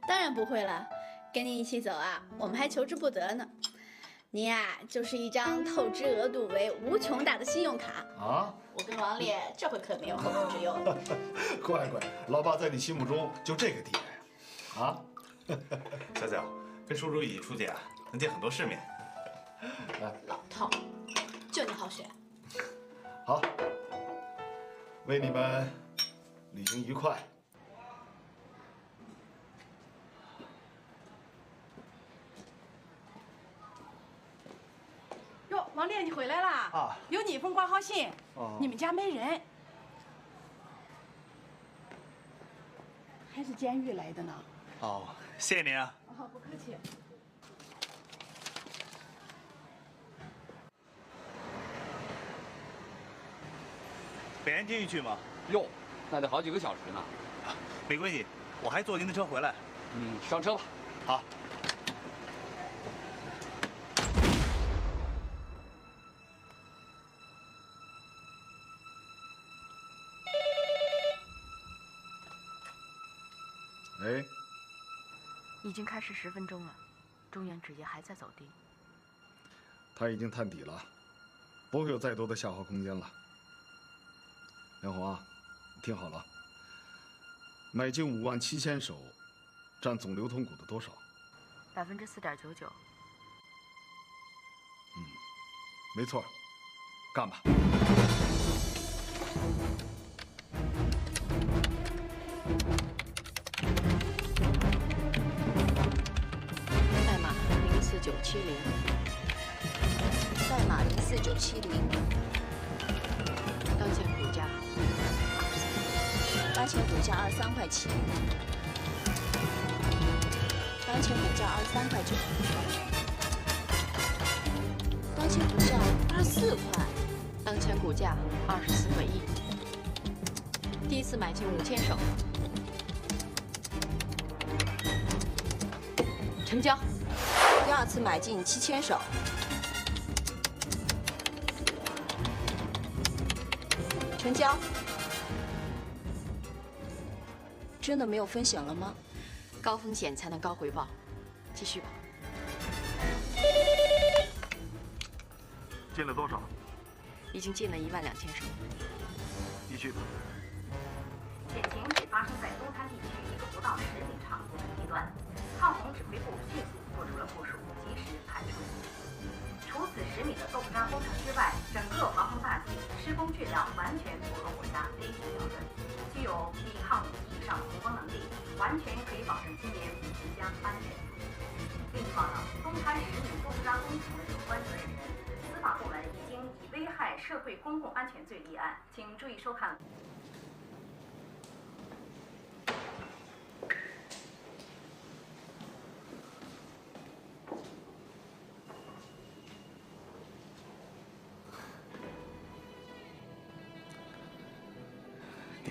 当然不会了，跟你一起走啊，我们还求之不得呢。你呀，就是一张透支额度为无穷大的信用卡啊！我跟王烈这回可没有后顾之忧了。乖乖，老爸在你心目中就这个地位啊！小小，跟叔叔一起出去啊，能见很多世面。老套，就你好学。好，为你们旅行愉快。哟，王烈，你回来啦？啊，有你一封挂号信。哦，你们家没人，还是监狱来的呢。哦，谢谢您啊。哦，不客气。北安监狱去吗？哟，那得好几个小时呢。没关系，我还坐您的车回来。上车吧。好。哎，已经开始10分钟了，中原纸业还在走低。他已经探底了，不会有再多的下滑空间了。梁红啊，你听好了，买进57000手，占总流通股的多少4.99%。没错，干吧。代码04970。代码04970。当前股价当前股价23块7。当前股价23块9。当前股价24块。当前股价24个1。第一次买进5000手。成交。第二次买进7000手。成交。真的没有风险了吗？高风险才能高回报，继续吧。进了多少？已经进了12000手。继续吧。险情只发生在东滩地区一个不到10米长的地段，抗洪指挥部迅速做出了部署，及时排除。除此10米的豆腐渣工程之外，整个防洪大厅施工质量完全符合国家 A 级标准，具有抵抗5级以上洪荒能力，完全可以保证今年五级江安全。另一方呢，东滩10米豆腐渣工程的有关责任人，司法部门已经以危害社会公共安全罪立案，请注意收看。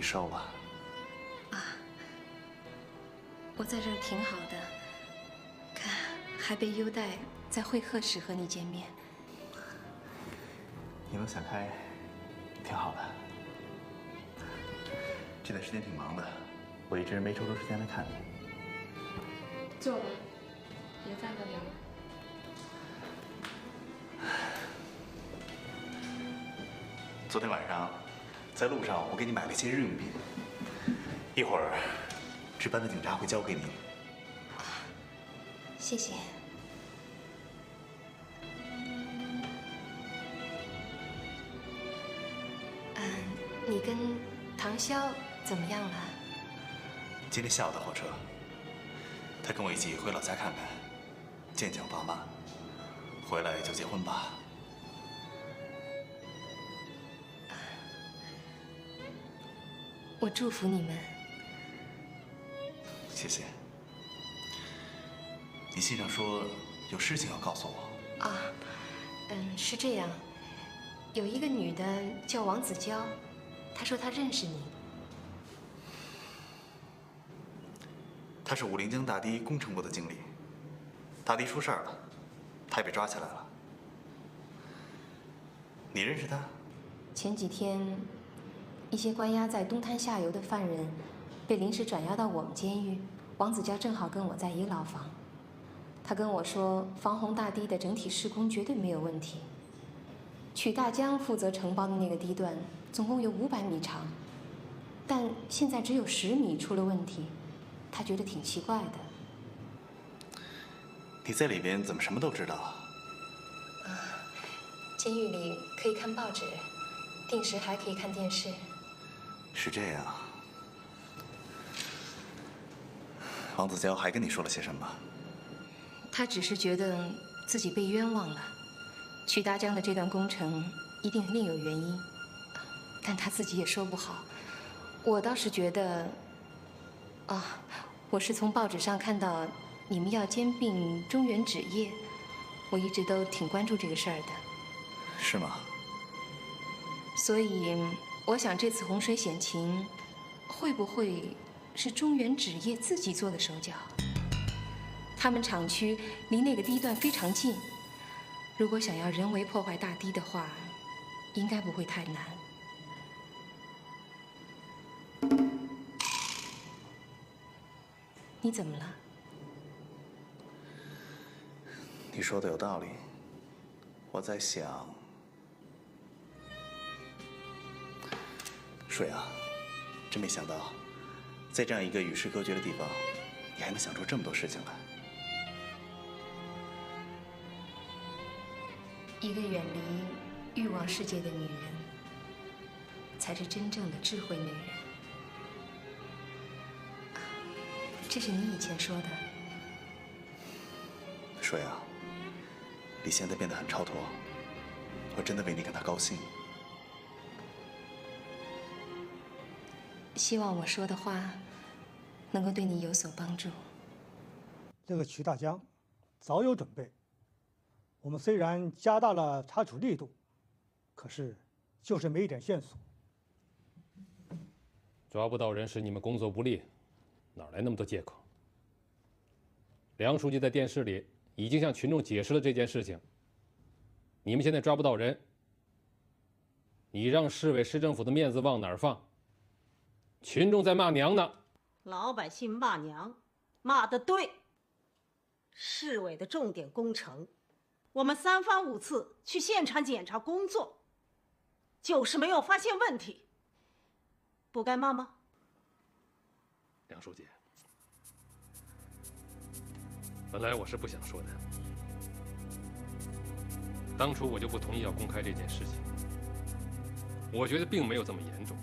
瘦了。我在这儿挺好的，看还被优待在会客室和你见面。你能想开，挺好的。这段时间挺忙的，我一直没抽出时间来看你。坐吧，别站着聊了。昨天晚上在路上，我给你买了一些日用品，一会儿值班的警察会交给你。谢谢。你跟唐潇怎么样了？今天下午的火车，他跟我一起回老家看看，见见我爸妈，回来就结婚吧。我祝福你们。谢谢。你信上说有事情要告诉我。啊，是这样，有一个女的叫王子娇，她说她认识你。他是武陵江大堤工程部的经理，大堤出事儿了，他也被抓起来了。你认识他？前几天，一些关押在东滩下游的犯人被临时转押到我们监狱，王子娇正好跟我在一个牢房。他跟我说，防洪大堤的整体施工绝对没有问题。曲大江负责承包的那个堤段，总共有500米长，但现在只有10米出了问题。他觉得挺奇怪的。你在里边怎么什么都知道啊？监狱里可以看报纸，定时还可以看电视。是这样。王子娇还跟你说了些什么？他只是觉得自己被冤枉了，曲大江的这段工程一定另有原因，但他自己也说不好。我倒是觉得，我是从报纸上看到你们要兼并中原纸业，我一直都挺关注这个事儿的。是吗？所以我想这次洪水险情，会不会是中原纸业自己做的手脚？他们厂区离那个堤段非常近，如果想要人为破坏大堤的话，应该不会太难。你怎么了？你说的有道理。我在想，水啊，真没想到，在这样一个与世隔绝的地方，你还能想出这么多事情来。一个远离欲望世界的女人，才是真正的智慧女人。这是你以前说的。水啊，你现在变得很超脱，我真的为你感到高兴。希望我说的话能够对你有所帮助。这个曲大江早有准备，我们虽然加大了查处力度，可是就是没一点线索。抓不到人是你们工作不力，哪来那么多借口？梁书记在电视里已经向群众解释了这件事情。你们现在抓不到人，你让市委市政府的面子往哪儿放？群众在骂娘呢。老百姓骂娘，骂得对。市委的重点工程，我们3番5次去现场检查工作，就是没有发现问题，不该骂吗？梁书记，本来我是不想说的，当初我就不同意要公开这件事情。我觉得并没有这么严重。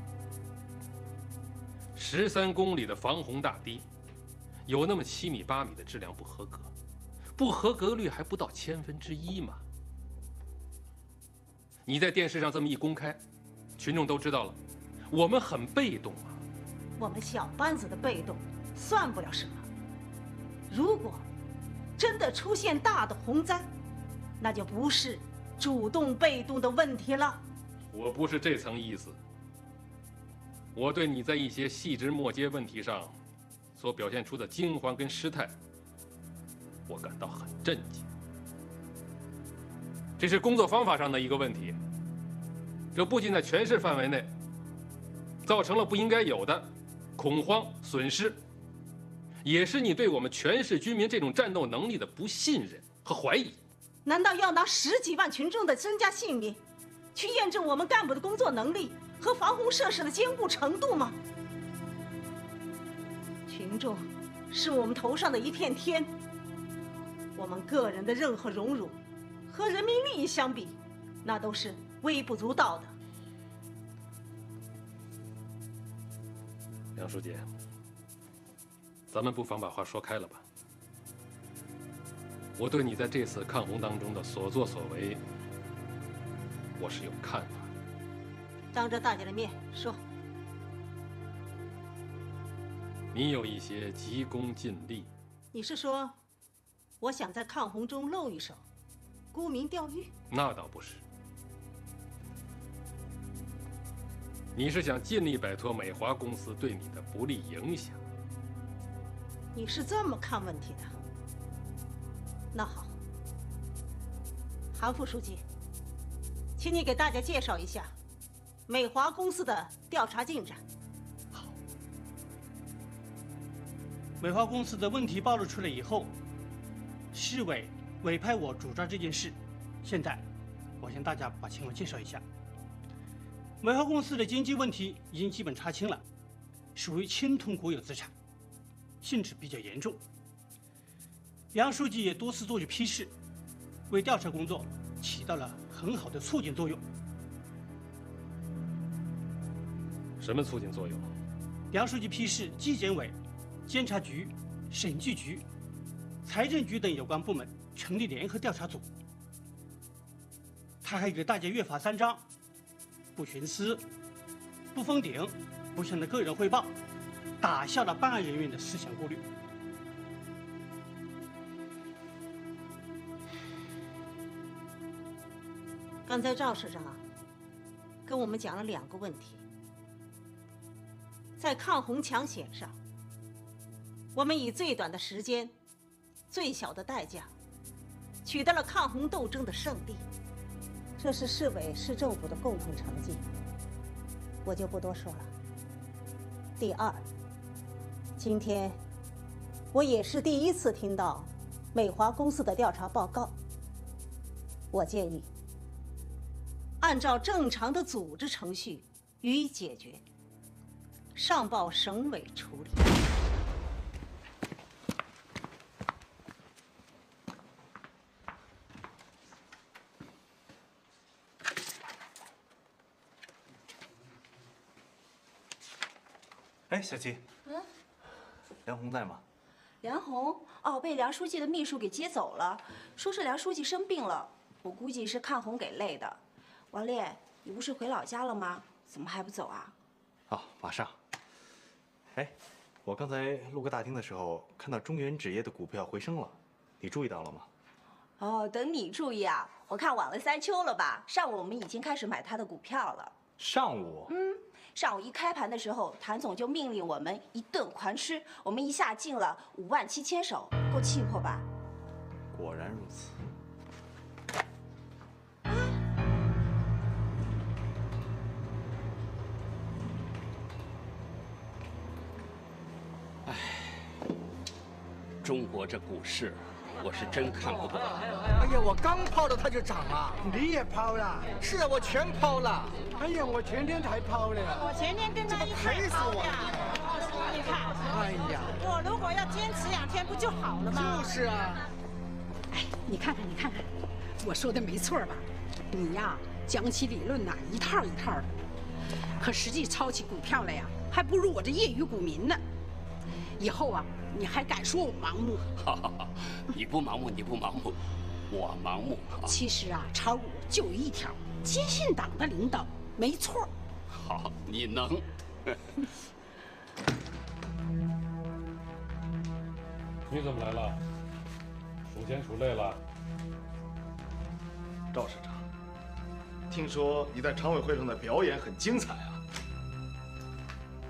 13公里的防洪大堤，有那么7米8米的质量不合格，不合格率还不到1/1000嘛。你在电视上这么一公开，群众都知道了，我们很被动啊。我们小班子的被动算不了什么。如果真的出现大的洪灾，那就不是主动被动的问题了。我不是这层意思。我对你在一些细枝末节问题上所表现出的惊慌跟失态，我感到很震惊。这是工作方法上的一个问题，这不仅在全市范围内造成了不应该有的恐慌损失，也是你对我们全市居民这种战斗能力的不信任和怀疑。难道要拿10几万群众的身家性命，去验证我们干部的工作能力和防洪设施的坚固程度吗？群众是我们头上的一片天，我们个人的任何荣辱，和人民利益相比，那都是微不足道的。梁书记，咱们不妨把话说开了吧。我对你在这次抗洪当中的所作所为，我是有看法的。当着大家的面说，你有一些急功近利。你是说，我想在抗洪中露一手，沽名钓誉？那倒不是，你是想尽力摆脱美华公司对你的不利影响。你是这么看问题的？那好，韩副书记，请你给大家介绍一下美华公司的调查进展。美华公司的问题暴露出来以后，市委委派我主抓这件事。现在，我向大家把情况介绍一下。美华公司的经济问题已经基本查清了，属于侵吞国有资产，性质比较严重。梁书记也多次作出批示，为调查工作起到了很好的促进作用。什么促进作用？梁书记批示纪检委、监察局、审计局、财政局等有关部门成立联合调查组。他还给大家约法3章：不徇私、不封顶、不向着个人汇报，打消了办案人员的思想顾虑。刚才赵市长跟我们讲了2个问题，在抗洪抢险上，我们以最短的时间、最小的代价，取得了抗洪斗争的胜利，这是市委市政府的共同成绩，我就不多说了。第二，今天我也是第一次听到美华公司的调查报告，我建议按照正常的组织程序予以解决，上报省委处理。哎，小七，梁红在吗？梁红哦，被梁书记的秘书给接走了，说是梁书记生病了，我估计是抗洪给累的。王烈，你不是回老家了吗？怎么还不走啊？哦，马上。哎，我刚才路过大厅的时候，看到中原纸业的股票回升了，你注意到了吗？哦，等你注意啊！我看晚了3秋了吧？上午我们已经开始买他的股票了。上午？上午一开盘的时候，谭总就命令我们一顿狂吃，我们一下进了57000手，够气魄吧？果然如此。中国这股市，我是真看不懂。哎呀，我刚抛的它就涨了。你也抛了？是啊，我全抛了。哎呀，我前天才抛的。我前天跟他一起抛的。你看，哎呀，我如果要坚持2天，不就好了吗？就是啊。哎，你看看，你看看，我说的没错吧？你呀，讲起理论呐，一套一套的，可实际操起股票来呀，还不如我这业余股民呢。以后啊，你还敢说我盲目？好，你不盲目，你不盲目，我盲目。其实啊，炒股就一条，坚信党的领导，没错。好，你能。你怎么来了？数钱数累了？赵市长，听说你在常委会上的表演很精彩啊？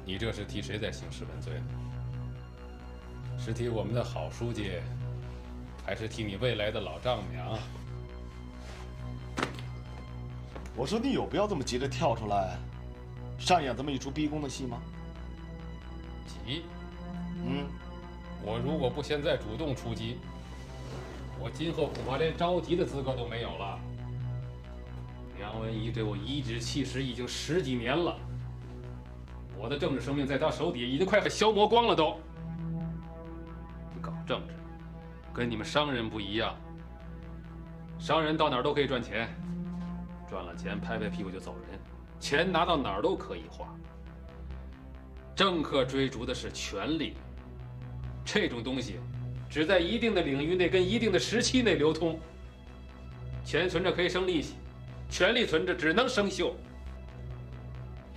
你这是替谁在兴师问罪？是替我们的好书记，还是替你未来的老丈母娘？我说你有必要这么急着跳出来，上演这么一出逼宫的戏吗？急？我如果不现在主动出击，我今后恐怕连着急的资格都没有了。梁文仪对我颐指气使已经10几年了，我的政治生命在他手底下已经快被消磨光了都。搞政治，跟你们商人不一样。商人到哪儿都可以赚钱，赚了钱拍拍屁股就走人，钱拿到哪儿都可以花。政客追逐的是权力，这种东西只在一定的领域内跟一定的时期内流通。钱存着可以生利息，权力存着只能生锈。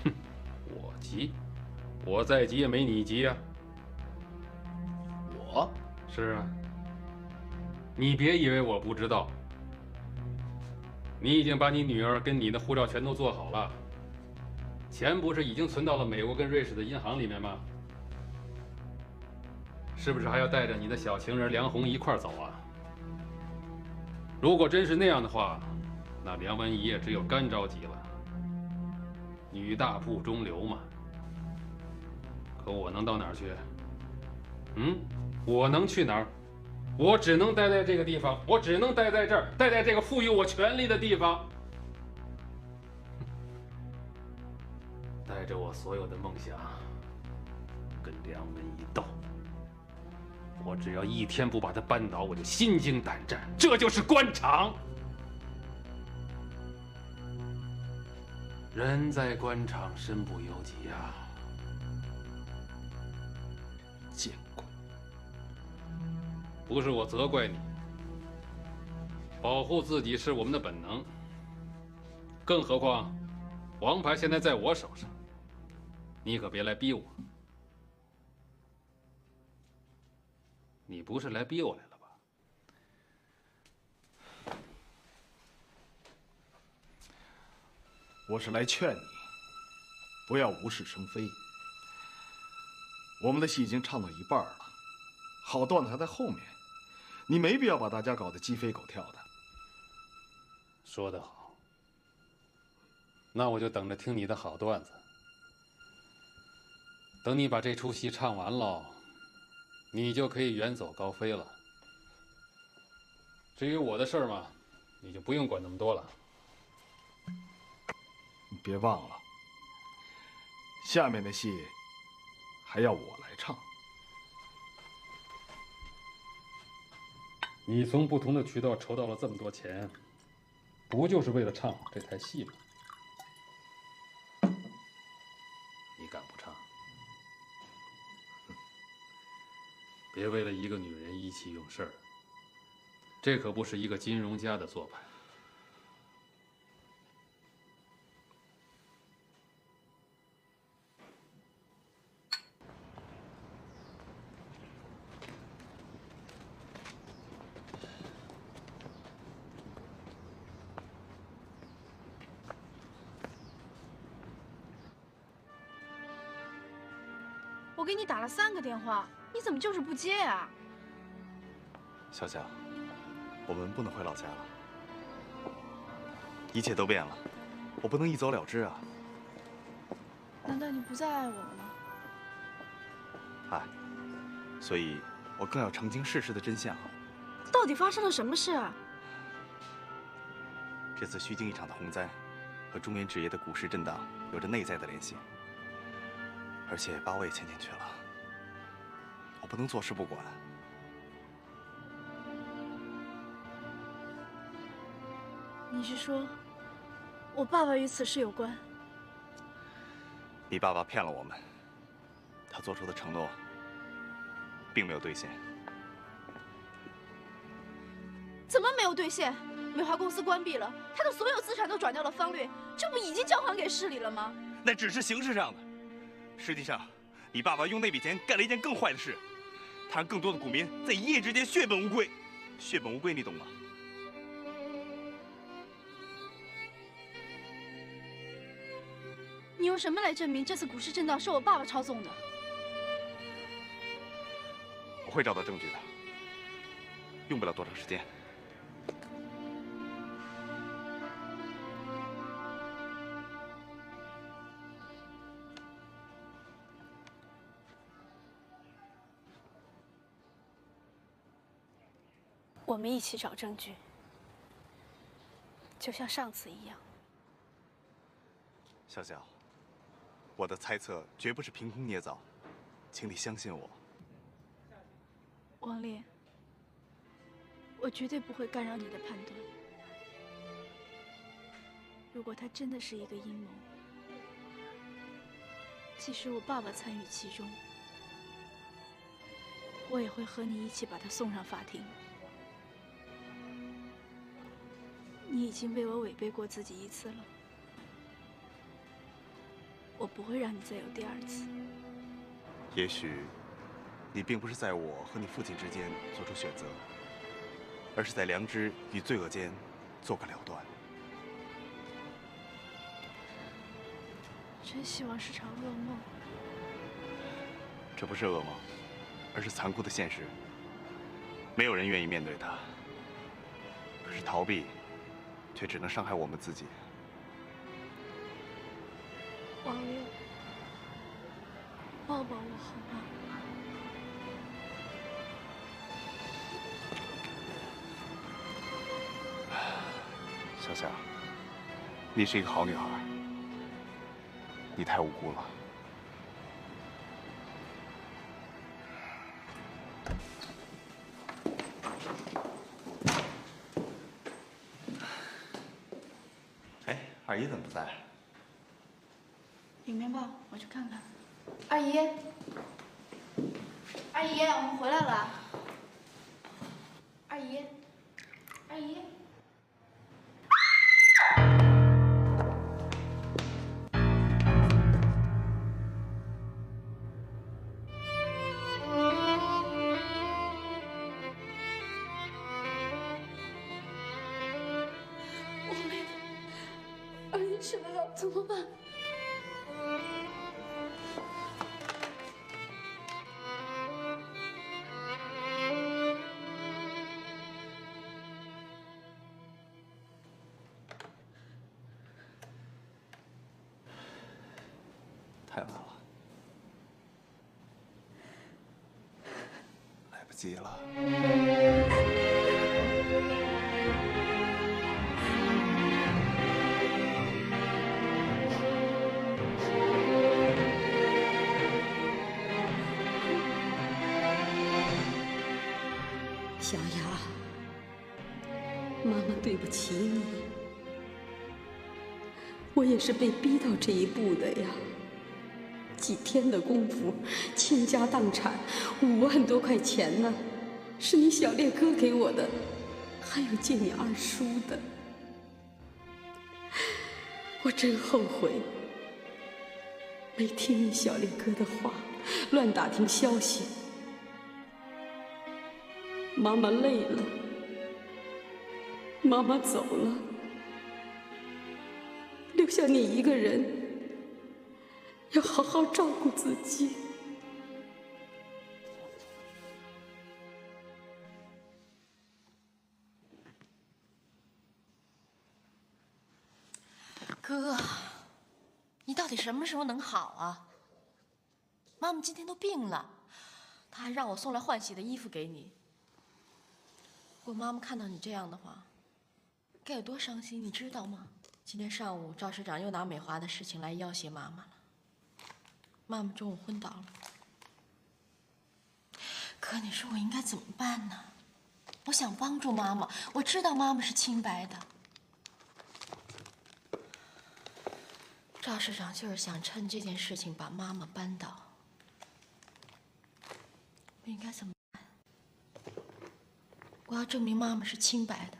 哼，我急，我再急也没你急呀。我？是啊。你别以为我不知道，你已经把你女儿跟你的护照全都做好了，钱不是已经存到了美国跟瑞士的银行里面吗？是不是还要带着你的小情人梁红一块儿走啊？如果真是那样的话，那梁文仪也只有干着急了。女大不中留嘛。可我能到哪儿去？我能去哪儿？我只能待在这个地方，我只能待在这儿，待在这个赋予我权利的地方，带着我所有的梦想，跟梁文仪斗。我只要一天不把他扳倒，我就心惊胆战。这就是官场。人在官场，身不由己啊！见鬼！不是我责怪你，保护自己是我们的本能。更何况，王牌现在在我手上，你可别来逼我。你不是来逼我来了吧？我是来劝你，不要无事生非。我们的戏已经唱到一半了，好段子还在后面，你没必要把大家搞得鸡飞狗跳的。说得好，那我就等着听你的好段子。等你把这出戏唱完了，你就可以远走高飞了。至于我的事儿嘛，你就不用管那么多了。你别忘了，下面的戏还要我来唱。你从不同的渠道筹到了这么多钱，不就是为了唱好这台戏吗？你敢不唱？别为了一个女人意气用事儿，这可不是一个金融家的做派。我给你打了3个电话，你怎么就是不接呀？小小，我们不能回老家了，一切都变了，我不能一走了之啊！难道你不再爱我了吗？爱，所以我更要澄清事实的真相。到底发生了什么事啊？这次虚惊一场的洪灾，和中原纸业的股市震荡有着内在的联系，而且把我也牵进去了，我不能坐视不管。你是说，我爸爸与此事有关？你爸爸骗了我们，他做出的承诺并没有兑现。怎么没有兑现？美华公司关闭了，他的所有资产都转掉了方略，这不已经交还给市里了吗？那只是形式上的，实际上，你爸爸用那笔钱干了一件更坏的事，他让更多的股民在一夜之间血本无归。血本无归，你懂吗？你用用什么来证明这次股市震荡是我爸爸操纵的？我会找到证据的，用不了多长时间。我们一起找证据，就像上次一样。小小，我的猜测绝不是凭空捏造，请你相信我。王烈，我绝对不会干扰你的判断。如果它真的是一个阴谋，即使我爸爸参与其中，我也会和你一起把他送上法庭。你已经为我违背过自己一次了，我不会让你再有第二次。也许，你并不是在我和你父亲之间做出选择，而是在良知与罪恶间做个了断。真希望是场噩梦。这不是噩梦，而是残酷的现实。没有人愿意面对它，可是逃避，却只能伤害我们自己。王烈，抱抱我好吗？小小，你是一个好女孩，你太无辜了。哎，二姨怎么不在？里面吧，我去看看。二姨，二姨，我们回来了。二姨，二姨。王烈，二姨吃了药怎么办？太晚了，来不及了。小雅，妈妈对不起你，我也是被逼到这一步的呀。几天的功夫，倾家荡产，5万多块钱呢，是你小烈哥给我的，还有借你二叔的。我真后悔，没听你小烈哥的话，乱打听消息。妈妈累了，妈妈走了，留下你一个人，要好好照顾自己。哥，你到底什么时候能好啊？妈妈今天都病了，她还让我送来换洗的衣服给你。如果妈妈看到你这样的话，该有多伤心，你知道吗？今天上午赵市长又拿美华的事情来要挟妈妈了。妈妈中午昏倒了。哥，你说我应该怎么办呢？我想帮助妈妈，我知道妈妈是清白的。赵市长就是想趁这件事情把妈妈扳倒。我应该怎么办？我要证明妈妈是清白的，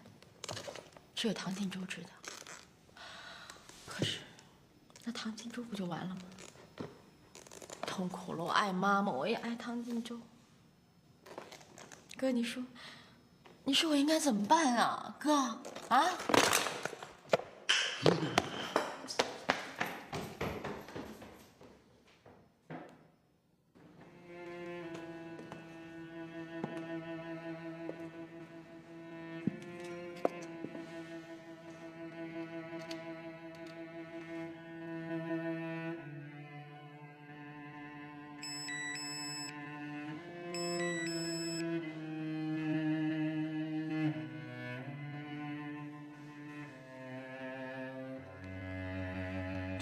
只有唐金珠知道。可是，那唐金珠不就完了吗？痛苦了，我爱妈妈，我也爱唐金珠。哥，你说我应该怎么办啊？哥，啊？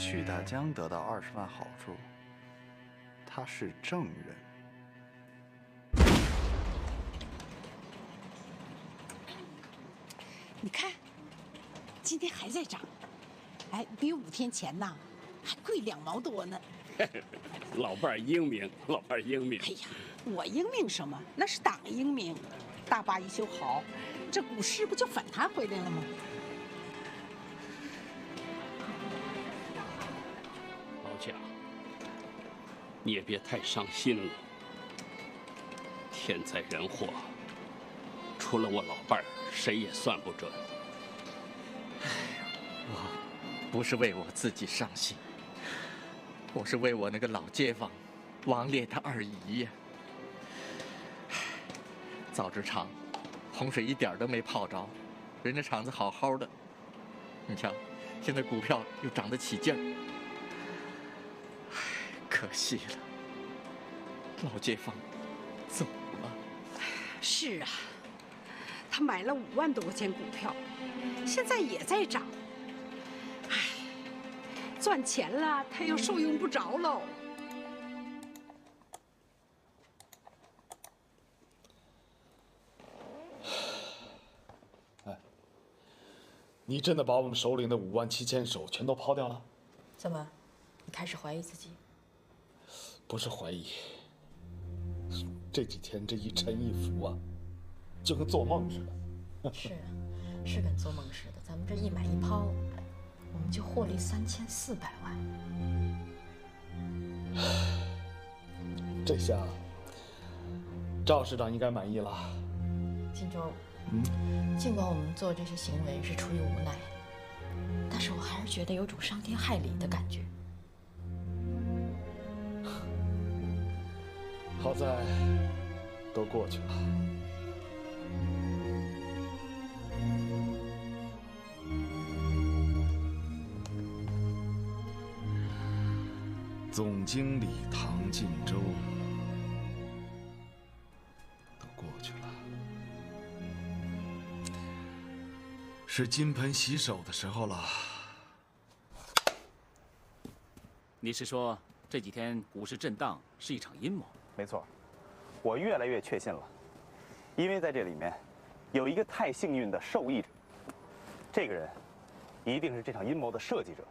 曲大江得到20万好处，他是证人。你看，今天还在涨，哎，比5天前呐还贵2毛多呢。老伴儿英明，老伴儿英明。哎呀，我英明什么？那是党英明。大坝一修好，这股市不就反弹回来了吗？老贾，你也别太伤心了。天灾人祸，除了我老伴儿，谁也算不准。我不是为我自己伤心，我是为我那个老街坊王烈他二姨呀。早知厂洪水一点都没泡着，人家厂子好好的，你瞧，现在股票又涨得起劲儿。可惜了，老街坊走了。是啊，他买了5万多块钱股票，现在也在涨。唉，赚钱了，他又受用不着喽。你真的把我们首领的57000手全都抛掉了？怎么，你开始怀疑自己？不是怀疑，这几天这一沉一浮啊，就跟做梦似的。是啊，是跟做梦似的。咱们这一买一抛，我们就获利3400万。这下赵市长应该满意了。金州，尽管我们做这些行为是出于无奈，但是我还是觉得有种伤天害理的感觉。好在都过去了。总经理唐晋州都过去了，是金盆洗手的时候了。你是说这几天股市震荡是一场阴谋？没错，我越来越确信了，因为在这里面有一个太幸运的受益者，这个人一定是这场阴谋的设计者。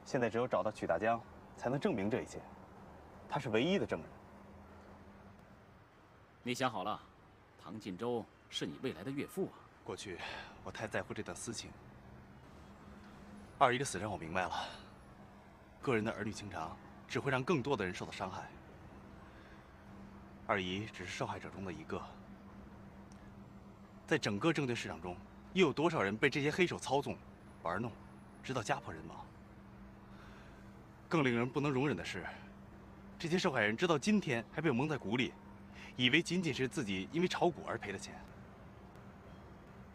现在只有找到曲大江，才能证明这一切，他是唯一的证人。你想好了，唐晋州是你未来的岳父啊。过去我太在乎这段私情，二姨的死让我明白了，个人的儿女情长只会让更多的人受到伤害。二姨只是受害者中的一个，在整个证券市场中，又有多少人被这些黑手操纵、玩弄，直到家破人亡？更令人不能容忍的是，这些受害人直到今天还被蒙在鼓里，以为仅仅是自己因为炒股而赔的钱。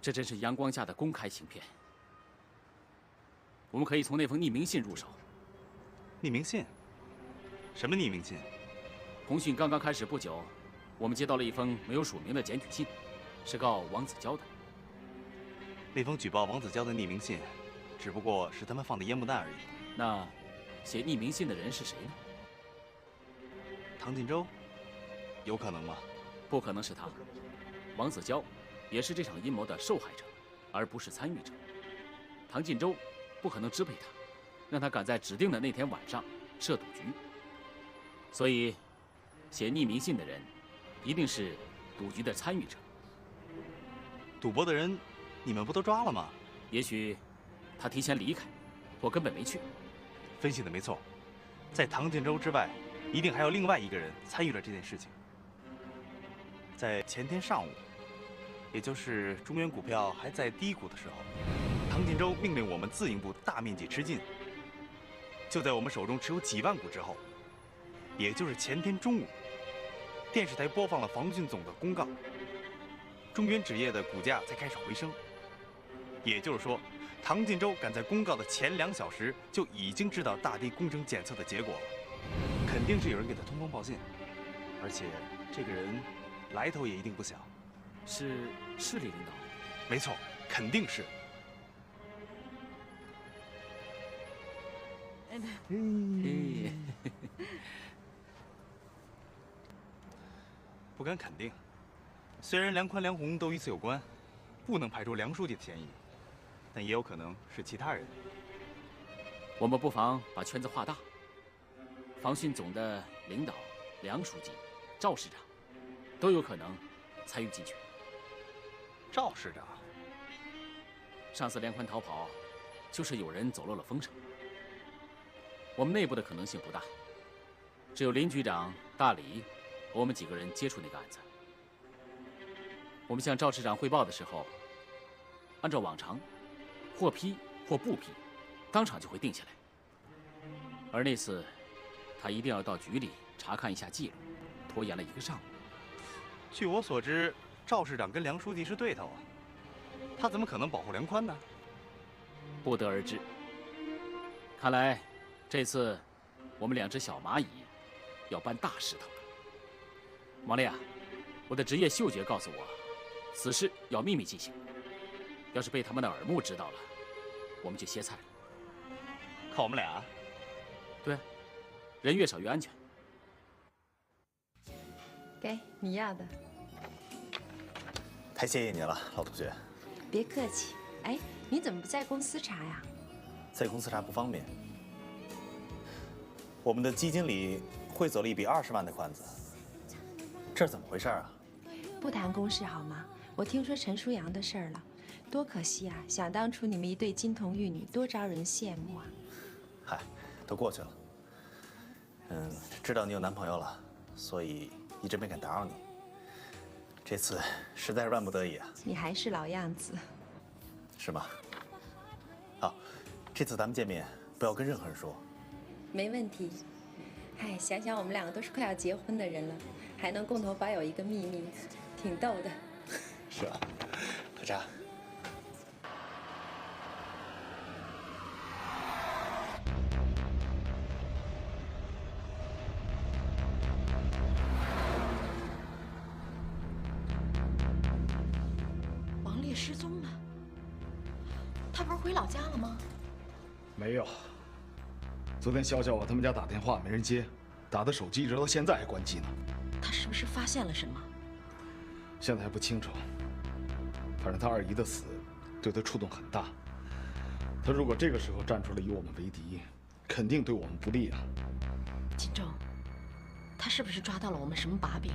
这真是阳光下的公开行骗。我们可以从那封匿名信入手。匿名信？什么匿名信？红讯刚刚开始不久，我们接到了一封没有署名的检举信，是告王子娇的。那封举报王子娇的匿名信，只不过是他们放的烟幕弹而已。那写匿名信的人是谁呢？唐晋州？有可能吗？不可能是他。王子娇也是这场阴谋的受害者，而不是参与者。唐晋州不可能支配他，让他赶在指定的那天晚上设赌局。所以，写匿名信的人一定是赌局的参与者。赌博的人，你们不都抓了吗？也许他提前离开，我根本没去。分析的没错，在唐晋州之外，一定还有另外一个人参与了这件事情。在前天上午，也就是中原股票还在低谷的时候，唐晋州命令我们自营部大面积吃进。就在我们手中持有几万股之后，也就是前天中午，电视台播放了房俊总的公告，中原纸业的股价才开始回升。也就是说，唐晋州赶在公告的前2小时就已经知道大地工程检测的结果了，肯定是有人给他通风报信，而且这个人来头也一定不小。是市里领导？没错，肯定是。不敢肯定，虽然梁宽、梁红都与此有关，不能排除梁书记的嫌疑，但也有可能是其他人。我们不妨把圈子画大，防汛总的领导梁书记、赵市长都有可能参与进去。赵市长，上次梁宽逃跑，就是有人走漏了风声。我们内部的可能性不大，只有林局长、大李和我们几个人接触那个案子。我们向赵市长汇报的时候，按照往常，或批或不批，当场就会定下来。而那次，他一定要到局里查看一下记录，拖延了1个上午。据我所知，赵市长跟梁书记是对头啊，他怎么可能保护梁宽呢？不得而知。看来，这次我们2只小蚂蚁要搬大石头了。王烈啊，我的职业嗅觉告诉我，此事要秘密进行。要是被他们的耳目知道了，我们就歇菜了。靠我们俩？对，人越少越安全。给你要的。太谢谢你了，老同学。别客气。哎，你怎么不在公司查呀？在公司查不方便。我们的基金里汇走了一笔20万的款子，这是怎么回事啊？不谈公事好吗？我听说陈书阳的事儿了，多可惜啊！想当初你们一对金童玉女，多招人羡慕啊！嗨，都过去了。知道你有男朋友了，所以一直没敢打扰你。这次实在是万不得已啊。你还是老样子。是吗？好，这次咱们见面不要跟任何人说。没问题。哎，想想我们2个都是快要结婚的人了，还能共同保有一个秘密，挺逗的。是啊，可渣。王烈失踪了，他不是回老家了吗？没有。昨天潇潇往他们家打电话没人接，打的手机一直到现在还关机呢。他是不是发现了什么？现在还不清楚。反正他二姨的死对他触动很大。他如果这个时候站出来与我们为敌，肯定对我们不利啊。金正，他是不是抓到了我们什么把柄？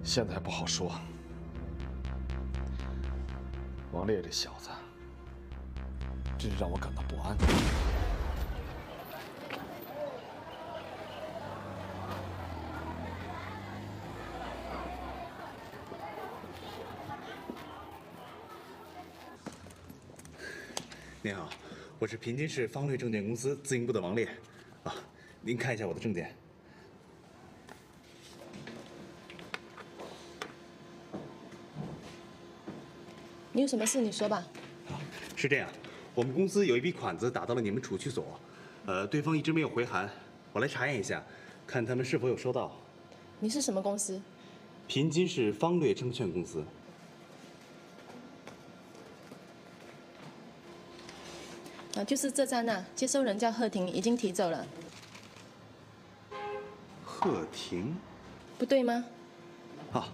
现在还不好说。王烈这小子，真是让我感到不安。您好，我是平津市方略证券公司自营部的王烈。啊，您看一下我的证件。你有什么事你说吧。是这样，我们公司有一笔款子打到了你们储蓄所，对方一直没有回函，我来查验一下，看他们是否有收到。你是什么公司？平津市方略证券公司。啊，就是这站那，接收人叫贺婷，已经提走了。贺婷？不对吗？啊，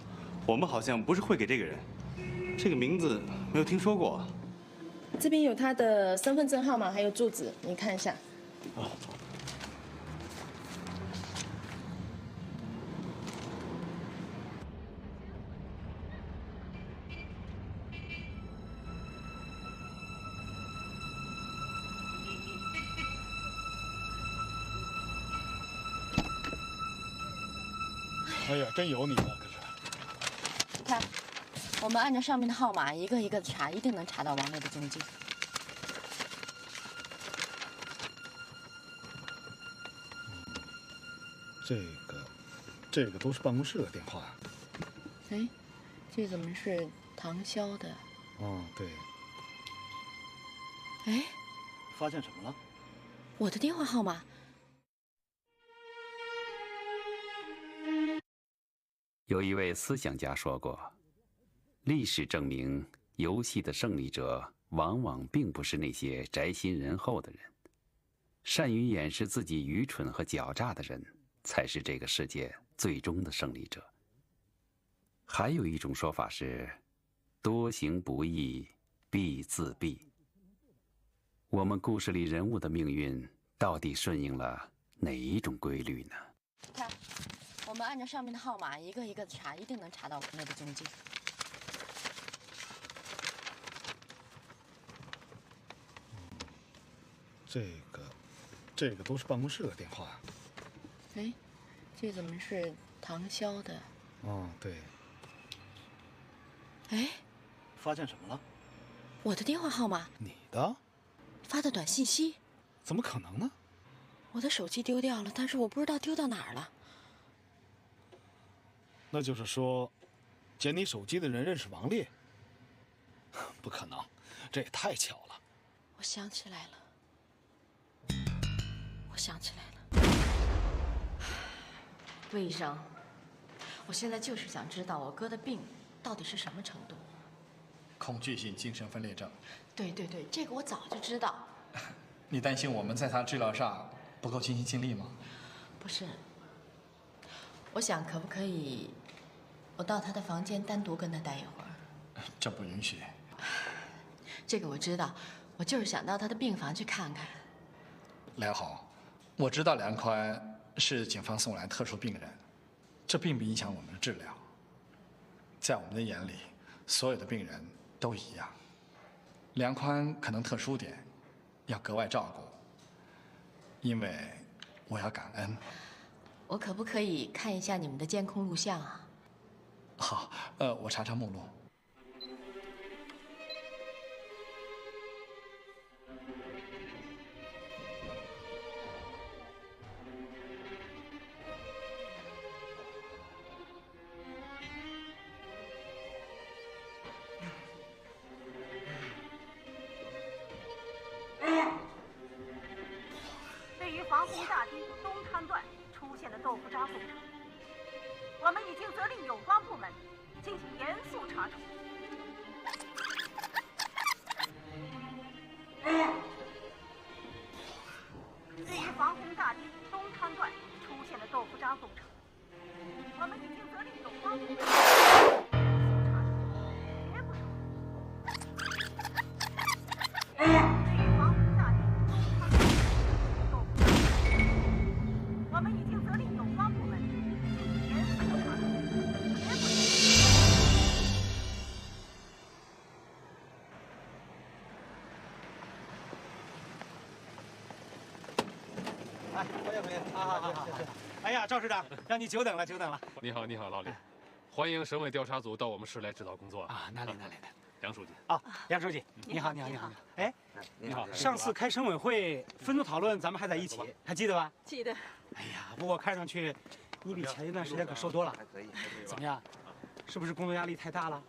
我们好像不是汇给这个人，这个名字没有听说过。这边有他的身份证号码，还有住址，你看一下。啊。哎呀，真有你了，可是。看，我们按照上面的号码一个一个查，一定能查到王烈的踪迹。这个都是办公室的电话。哎，这怎么是唐潇的？哦，对。哎，发现什么了？我的电话号码。有一位思想家说过，历史证明，游戏的胜利者往往并不是那些宅心仁厚的人，善于掩饰自己愚蠢和狡诈的人，才是这个世界最终的胜利者。还有一种说法是，多行不义必自毙。我们故事里人物的命运到底顺应了哪一种规律呢？看，我们按照上面的号码一个一个的查，一定能查到朋友的踪迹。这个都是办公室的电话。哎，这怎么是唐潇的？哦，对。哎，发现什么了？我的电话号码？你的？发的短信息？怎么可能呢？我的手机丢掉了，但是我不知道丢到哪儿了。那就是说，捡你手机的人认识王烈？不可能，这也太巧了。我想起来了。我想起来了，魏医生，我现在就是想知道我哥的病到底是什么程度。恐惧性精神分裂症。对，这个我早就知道。你担心我们在他治疗上不够尽心尽力吗？不是，我想可不可以，我到他的房间单独跟他待一会儿？这不允许。这个我知道，我就是想到他的病房去看看。良好，我知道梁宽是警方送来特殊病人，这并不影响我们的治疗。在我们的眼里，所有的病人都一样。梁宽可能特殊点，要格外照顾，因为我要感恩。我可不可以看一下你们的监控录像啊？好，我查查目录。对于防洪大堤东滩段出现的豆腐渣工程，我们已经责令有关部门进行严肃查处。对于防洪大堤东滩段出现的豆腐渣工程，我们已经责令有关部门绝不手我们已经责令有关部门进行严肃查处，绝不哎，回来，好。哎呀，赵市长，让你久等了。你好，老李，欢迎省委调查组到我们市来指导工作啊。哪里？梁书记。啊，梁书记，你好。哎，你好。上次开省委会分组讨论，咱们还在一起，还记得吧？记得。哎呀，不过看上去你比前一段时间可瘦多了。还可以。怎么样？是不是工作压力太大了？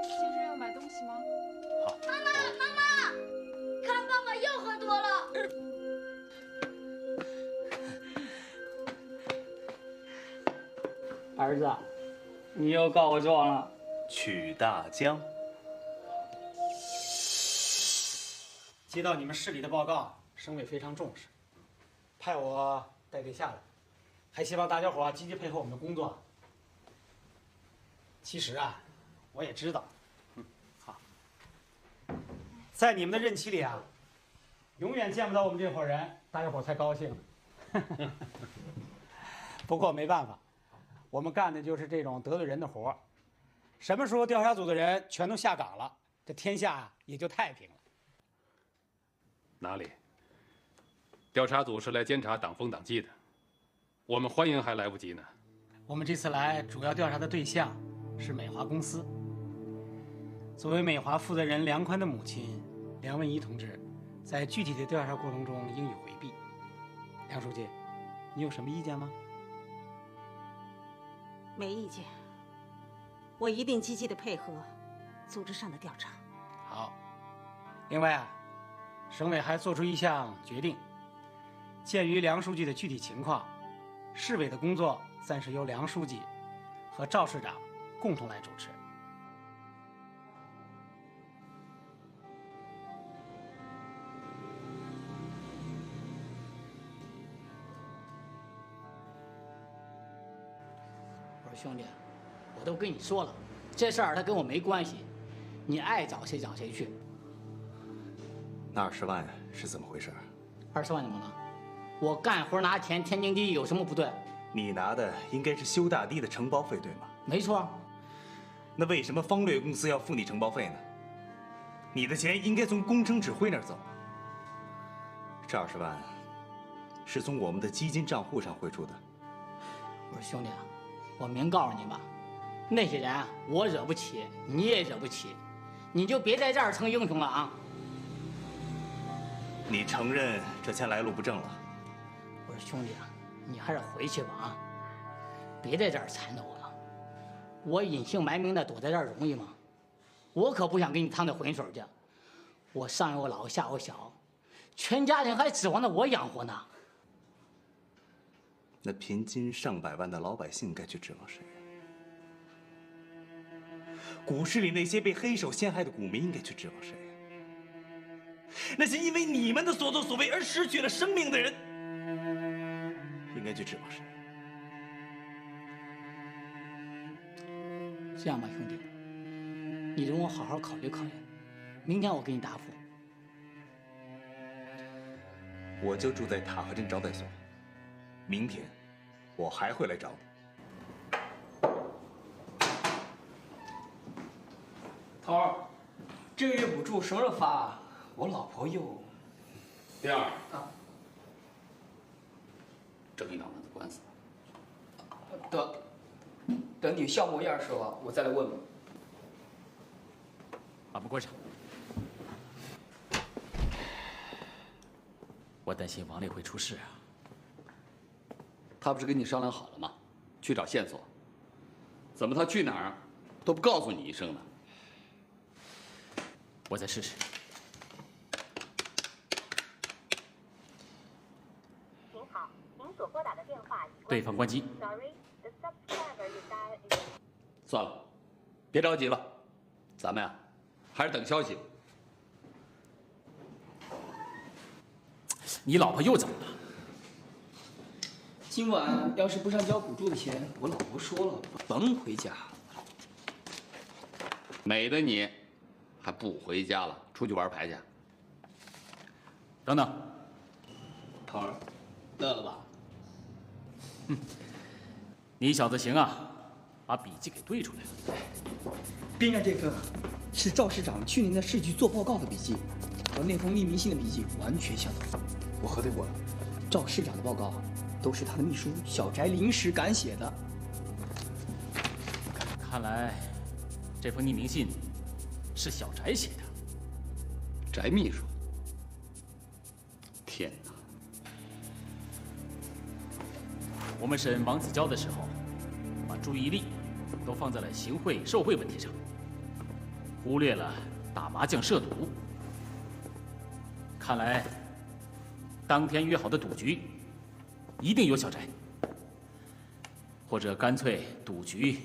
先生要买东西吗？好。妈妈，看爸爸又喝多了。儿子，你又告我状了。曲大江，接到你们市里的报告，省委非常重视，派我带队下来，还希望大家伙积极配合我们的工作。其实啊，我也知道，好，在你们的任期里啊，永远见不到我们这伙人，大家伙才高兴。不过没办法，我们干的就是这种得罪人的活儿。什么时候调查组的人全都下岗了，这天下也就太平了。哪里？调查组是来监察党风党纪的，我们欢迎还来不及呢。我们这次来主要调查的对象是美华公司。作为美华负责人梁宽的母亲梁文怡同志，在具体的调查过程中应予回避。梁书记，你有什么意见吗？没意见，我一定积极的配合组织上的调查。另外啊，省委还做出一项决定，鉴于梁书记的具体情况，市委的工作暂时由梁书记和赵市长共同来主持。我说兄弟，我都跟你说了，这事儿他跟我没关系，你爱找谁找谁去。那20万是怎么回事？20万怎么了？我干活拿钱天经地义，有什么不对？你拿的应该是修大堤的承包费，对吗？没错。那为什么方略公司要付你承包费呢？你的钱应该从工程指挥那儿走。这20万是从我们的基金账户上汇出的。我说兄弟啊，我明告诉你吧，那些人啊，我惹不起，你也惹不起，你就别在这儿成英雄了啊！你承认这钱来路不正了？我说兄弟啊，你还是回去吧啊，别在这儿缠着我了。我隐姓埋名的躲在这儿容易吗？我可不想给你趟这浑水去。我上有老下有小，全家人还指望着我养活呢。那贫津上百万的老百姓该去指望谁？股市里那些被黑手陷害的股民应该去指望谁？那些因为你们的所作所为而失去了生命的人，应该去指望谁？这样吧，兄弟，你容我好好考虑考虑，明天我给你答复。我就住在塔河镇招待所，明天我还会来找你。涛儿，这个月补助什么时候发啊？我老婆又……第二啊，争一脑门子官司。等你项目验收了，我再来问问。把门关上。我担心王烈会出事啊。他不是跟你商量好了吗？去找线索。怎么他去哪儿都不告诉你一声呢？我再试试。您好，您所拨打的电话已对方关机。算了，别着急了，咱们呀，还是等消息。你老婆又怎么了？今晚要是不上交补助的钱，我老婆说了，甭回家。美的你，还不回家了，出去玩牌去。等等，涛儿，乐了吧？你小子行啊，把笔记给对出来了。边上这份是赵市长去年的市局做报告的笔记，和那封匿名信的笔记完全相同。我核对过了，赵市长的报告都是他的秘书小翟临时赶写的。看来，这封匿名信是小翟写的。翟秘书，天哪！我们审王子娇的时候，把注意力都放在了行贿受贿问题上，忽略了打麻将涉赌。看来，当天约好的赌局一定有小翟，或者干脆赌局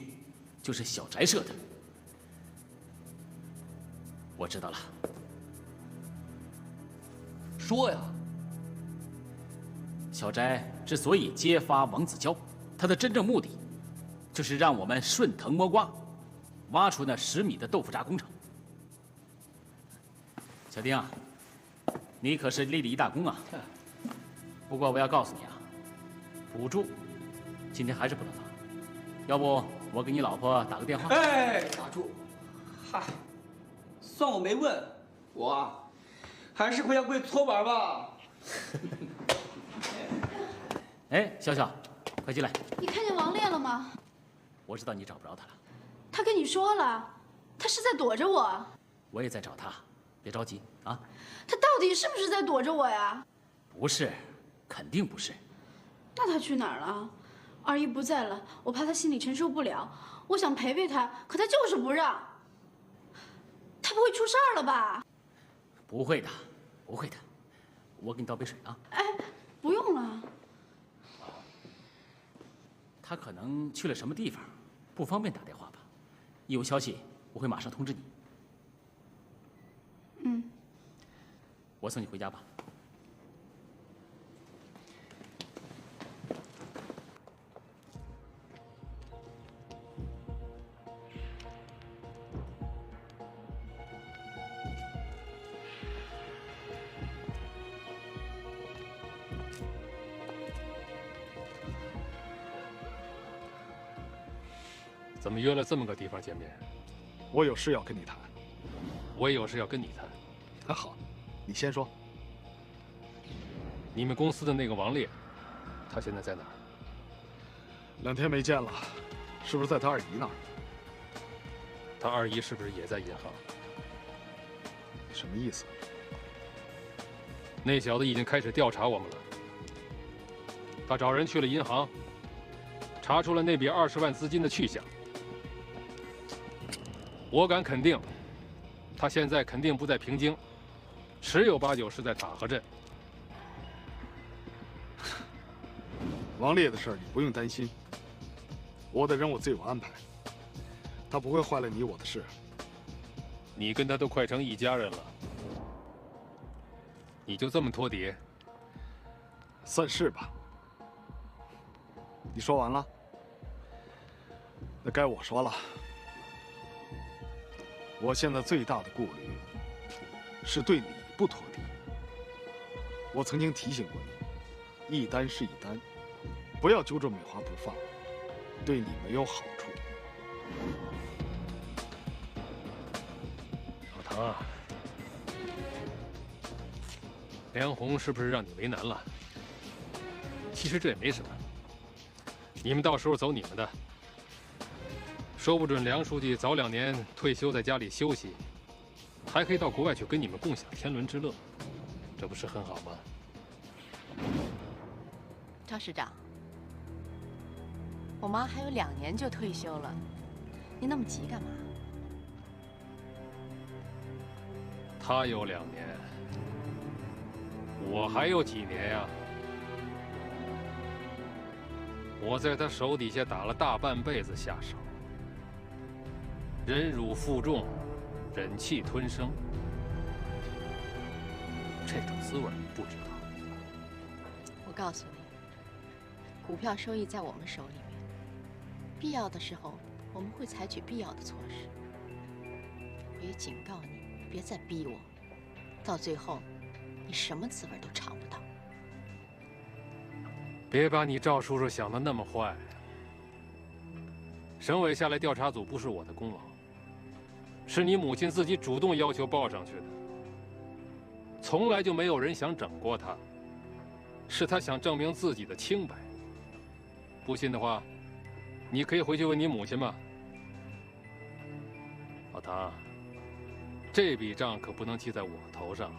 就是小翟设的。我知道了。说呀。小翟之所以揭发王子娇，他的真正目的，就是让我们顺藤摸瓜，挖出那10米的豆腐渣工程。小丁啊，你可是立了一大功啊！不过我要告诉你啊，补助今天还是不能发，要不我给你老婆打个电话。哎，打住！嗨，算我没问，我啊，还是回家跪搓板吧。哎，笑笑，快进来！你看见王烈了吗？我知道你找不着他了。他跟你说了，他是在躲着我。我也在找他，别着急啊。他到底是不是在躲着我呀？不是，肯定不是。那他去哪儿了？二姨不在了，我怕他心里承受不了。我想陪陪他，可他就是不让。他不会出事儿了吧？不会的，不会的，我给你倒杯水啊。哎，不用了。他可能去了什么地方，不方便打电话吧？一有消息，我会马上通知你。嗯，我送你回家吧。怎么约了这么个地方见面？我有事要跟你谈。我也有事要跟你谈。那好，你先说。你们公司的那个王烈，他现在在哪儿？2天没见了，是不是在他二姨那儿？他二姨是不是也在银行？什么意思？那小子已经开始调查我们了。他找人去了银行，查出了那笔20万资金的去向。我敢肯定，他现在肯定不在平津，十有八九是在塔河镇。王烈的事儿你不用担心，我的人我自有安排，他不会坏了你我的事。你跟他都快成一家人了，你就这么拖底？算是吧。你说完了？那该我说了。我现在最大的顾虑是对你不拖地。我曾经提醒过你，一单是一单，不要揪着美华不放，对你没有好处。老唐啊，梁红是不是让你为难了？其实这也没什么，你们到时候走你们的。说不准梁书记早2年退休，在家里休息，还可以到国外去跟你们共享天伦之乐，这不是很好吗？赵市长，我妈还有2年就退休了，你那么急干嘛？他有2年，我还有几年呀？我在他手底下打了大半辈子下手。忍辱负重，忍气吞声，这种滋味你不知道。我告诉你，股票收益在我们手里面，必要的时候我们会采取必要的措施。我也警告你，别再逼我，到最后你什么滋味都尝不到。别把你赵叔叔想的那么坏。省委下来调查组不是我的功劳，是你母亲自己主动要求报上去的。从来就没有人想整过她，是她想证明自己的清白。不信的话，你可以回去问你母亲嘛。老唐，这笔账可不能记在我头上啊。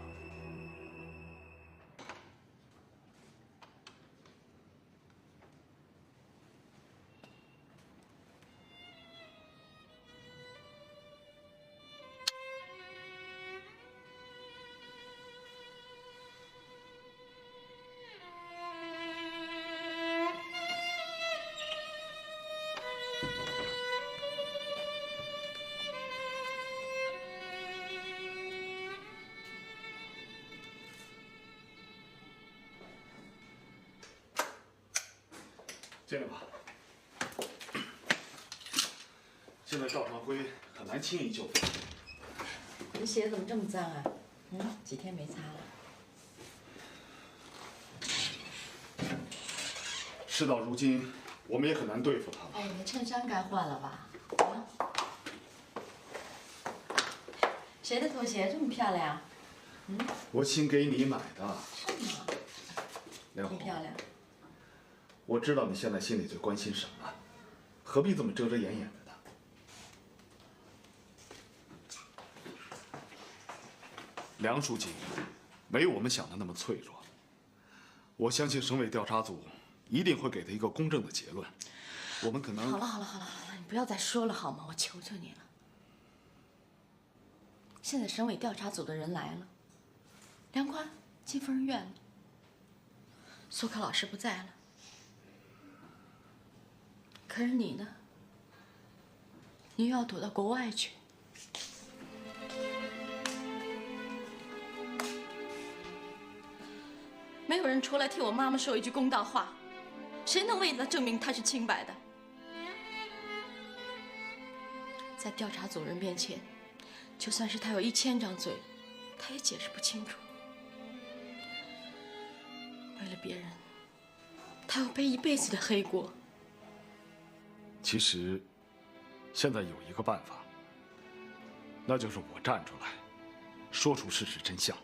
进来吧。现在赵长辉很难轻易就范。你鞋怎么这么脏啊？几天没擦了？事到如今，我们也很难对付他了。哎，你衬衫该换了吧？谁的拖鞋这么漂亮？我亲给你买的。是吗？梁红，挺漂亮。我知道你现在心里最关心什么，何必这么遮遮掩掩的呢？梁书记没有我们想的那么脆弱，我相信省委调查组一定会给他一个公正的结论。我们可能……好了，你不要再说了好吗？我求求你了。现在省委调查组的人来了，梁宽进疯人院了，苏可老师不在了。可是你呢？你又要躲到国外去。没有人出来替我妈妈说一句公道话，谁能为她证明她是清白的？在调查组人面前，就算是她有1000张嘴，她也解释不清楚。为了别人，她要背一辈子的黑锅。其实，现在有一个办法，那就是我站出来，说出事实真相，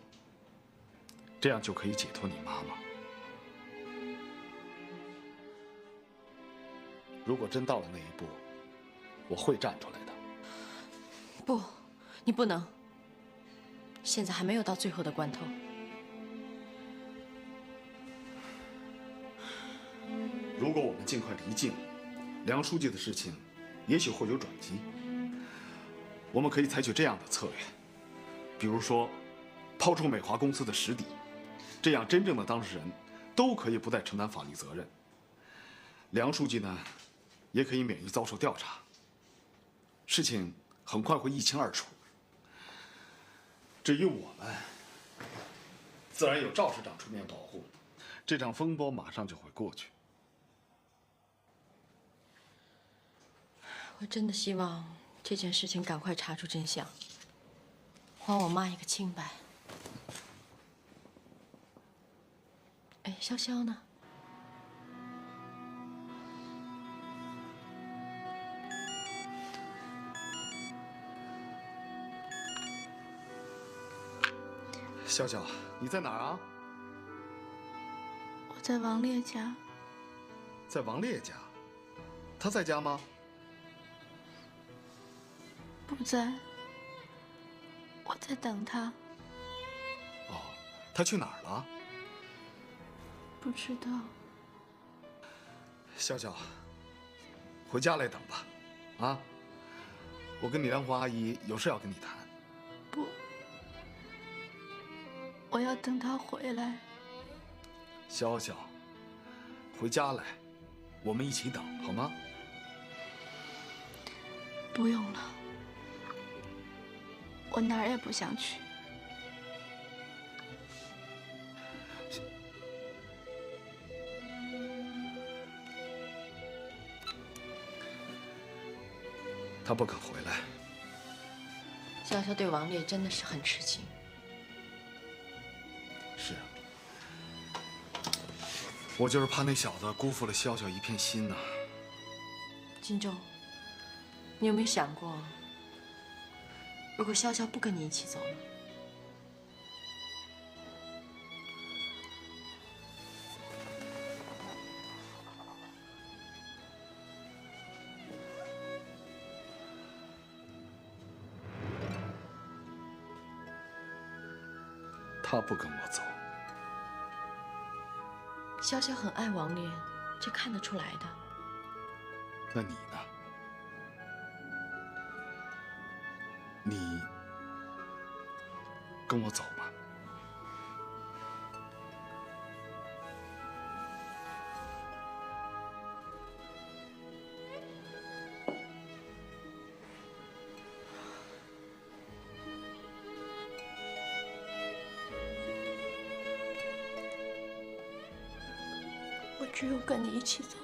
这样就可以解脱你妈妈。如果真到了那一步，我会站出来的。不，你不能。现在还没有到最后的关头。如果我们尽快离境，梁书记的事情也许会有转机。我们可以采取这样的策略，比如说，掏出美华公司的实底，这样真正的当事人都可以不再承担法律责任。梁书记呢，也可以免于遭受调查。事情很快会一清二楚。至于我们，自然有赵市长出面保护，这场风波马上就会过去。我真的希望这件事情赶快查出真相，还我妈一个清白。哎，潇潇呢？潇潇，你在哪儿啊？我在王烈家。在王烈家？他在家吗？不在，我在等他。哦，他去哪儿了？不知道。潇潇，回家来等吧，啊！我跟李兰花阿姨有事要跟你谈。不，我要等他回来。潇潇，回家来，我们一起等，好吗？不用了。我哪儿也不想去。他不肯回来。潇潇对王烈真的是很痴情。是啊，我就是怕那小子辜负了潇潇一片心呐。金钟，你有没有想过？如果潇潇不跟你一起走呢？他不跟我走。潇潇很爱王烈，这看得出来的。那你呢？你跟我走吗？我只有跟你一起走。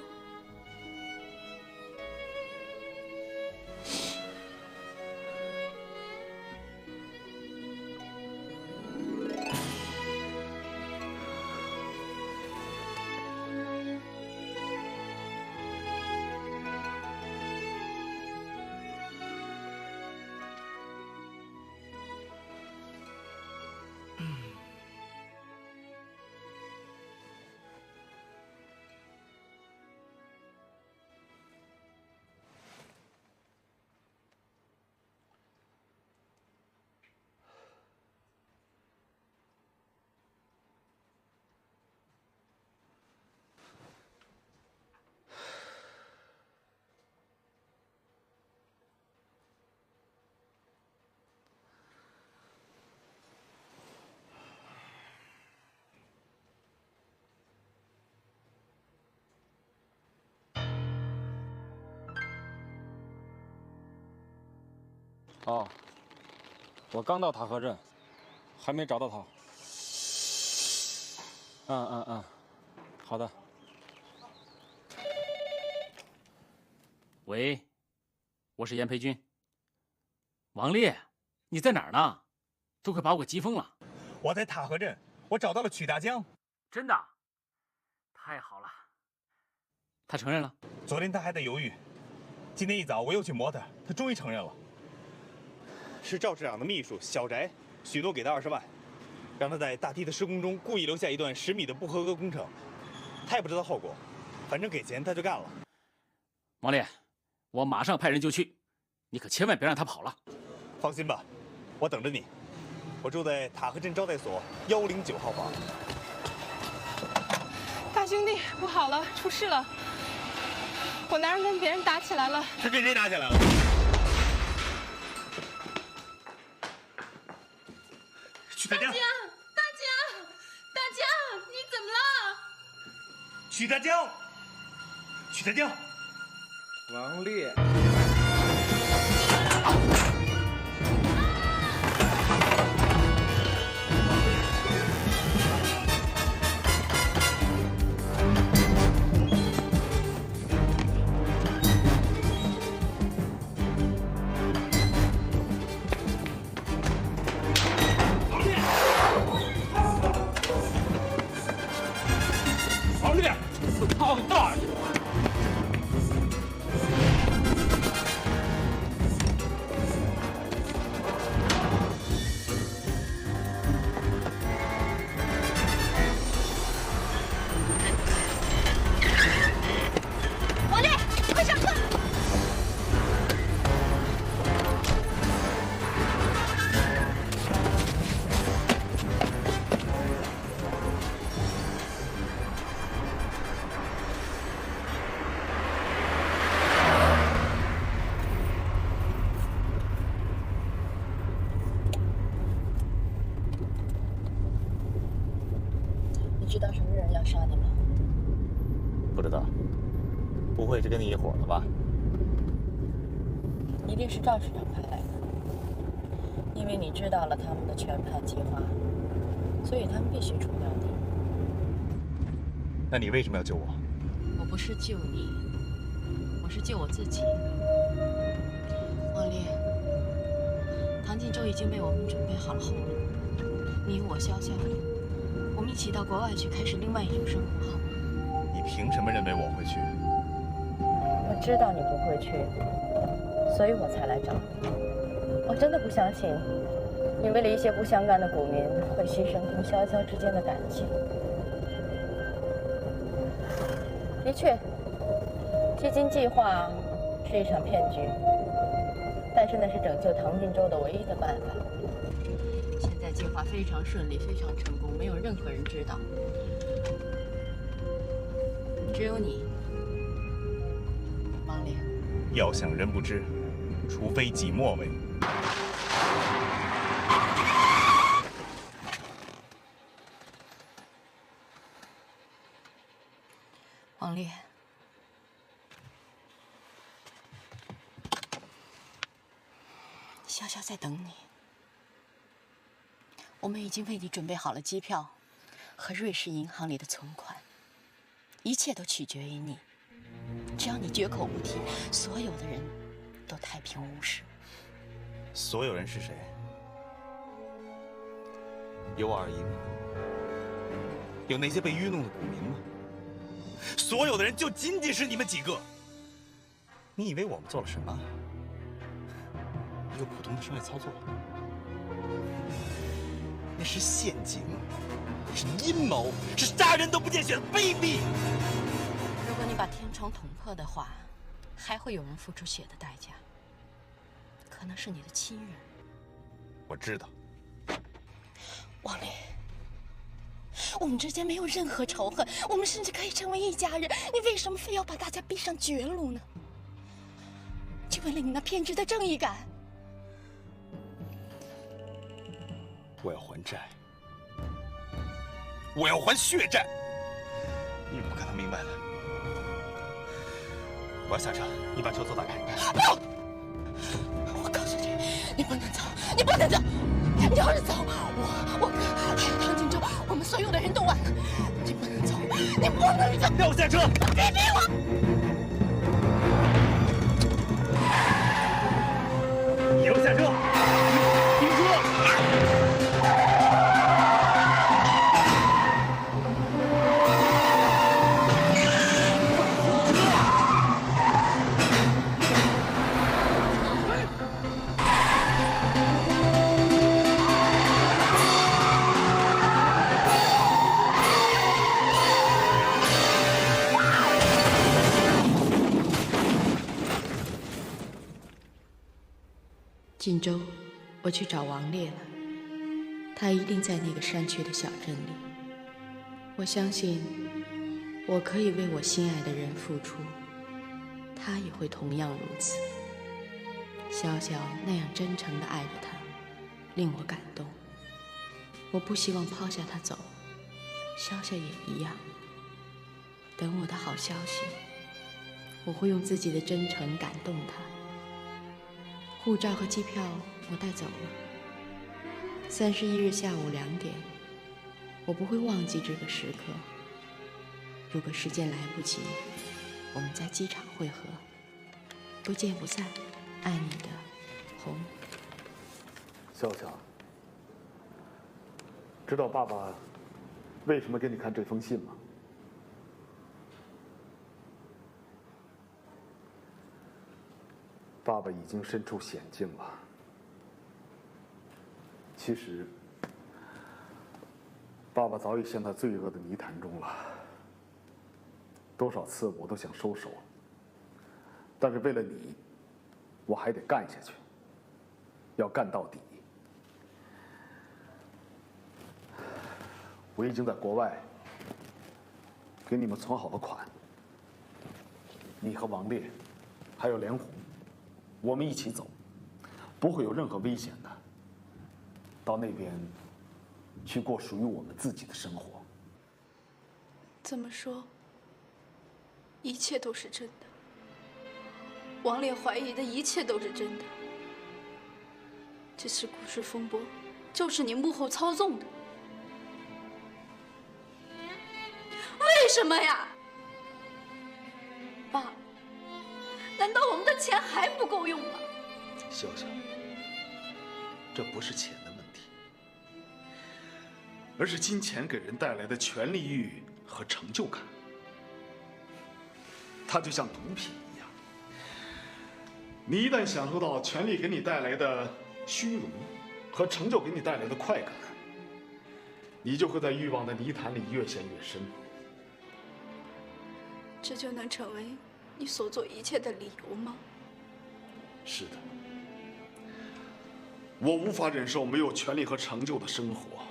哦，我刚到塔河镇，还没找到他。好的。喂，我是严培军。王烈，你在哪儿呢？都快把我急疯了。我在塔河镇，我找到了曲大江。真的？太好了。他承认了？昨天他还在犹豫，今天一早我又去磨他，他终于承认了。是赵市长的秘书小翟许诺给他20万，让他在大堤的施工中故意留下一段10米的不合格工程。他也不知道后果，反正给钱他就干了。王烈，我马上派人就去，你可千万别让他跑了。放心吧，我等着你。我住在塔河镇招待所109号房。大兄弟，不好了，出事了！我男人跟别人打起来了。他跟谁打起来了？曲大江！大江，你怎么了？曲大江！曲大江！王烈。知道什么人要杀你吗？不知道，不会是跟你一伙的吧？一定是赵市长派来的，因为你知道了他们的全盘计划，所以他们必须除掉你。那你为什么要救我？我不是救你，我是救我自己。王烈，唐晋州已经为我们准备好了后路，你我潇潇。我们一起到国外去，开始另外一种生活，好吗？你凭什么认为我会去？我知道你不会去，所以我才来找你。我真的不相信，你为了一些不相干的股民会牺牲同潇潇之间的感情。的确，基金计划是一场骗局，但是那是拯救唐晋州的唯一的办法。现在计划非常顺利，非常成功，没有任何人知道，只有你，王烈。要想人不知，除非己莫为。王烈，潇潇在等你。我们已经为你准备好了机票和瑞士银行里的存款，一切都取决于你。只要你绝口不提，所有的人都太平无事。所有人是谁？有我二姨吗？有那些被愚弄的股民吗？所有的人就仅仅是你们几个。你以为我们做了什么？一个普通的商业操作？那是陷阱，是阴谋，是杀人都不见血的卑鄙。如果你把天窗捅破的话，还会有人付出血的代价，可能是你的亲人。我知道。王烈，我们之间没有任何仇恨，我们甚至可以成为一家人。你为什么非要把大家逼上绝路呢？就为了你那偏执的正义感？我要还债，我要还血债。你不可能明白的。我要下车，你把车座打开。不！我告诉你，你不能走，你不能走！你要是走，我哥还有唐锦州，我们所有的人都完了。你不能走，你不能走！让我下车！别逼我！你给我下车！停车！锦州，我去找王烈了，他一定在那个山区的小镇里。我相信，我可以为我心爱的人付出，他也会同样如此。小小那样真诚地爱着他，令我感动。我不希望抛下他走，小小也一样。等我的好消息，我会用自己的真诚感动他。护照和机票我带走了。31日下午2点，我不会忘记这个时刻。如果时间来不及，我们在机场会合，不见不散。爱你的，红。笑笑，知道爸爸为什么给你看这封信吗？爸爸已经身处险境了。其实，爸爸早已陷在罪恶的泥潭中了。多少次我都想收手，但是为了你，我还得干下去，要干到底。我已经在国外给你们存好了款，你和王烈，还有连红。我们一起走，不会有任何危险的。到那边去过属于我们自己的生活。这么说，一切都是真的。王烈怀疑的一切都是真的。这次股市风波，就是你幕后操纵的。为什么呀，爸？难道我们的钱还不够用吗？笑笑，这不是钱的问题，而是金钱给人带来的权力欲和成就感。它就像毒品一样，你一旦享受到权力给你带来的虚荣和成就给你带来的快感，你就会在欲望的泥潭里越陷越深。这就能成为你所做一切的理由吗？是的，我无法忍受没有权利和成就的生活，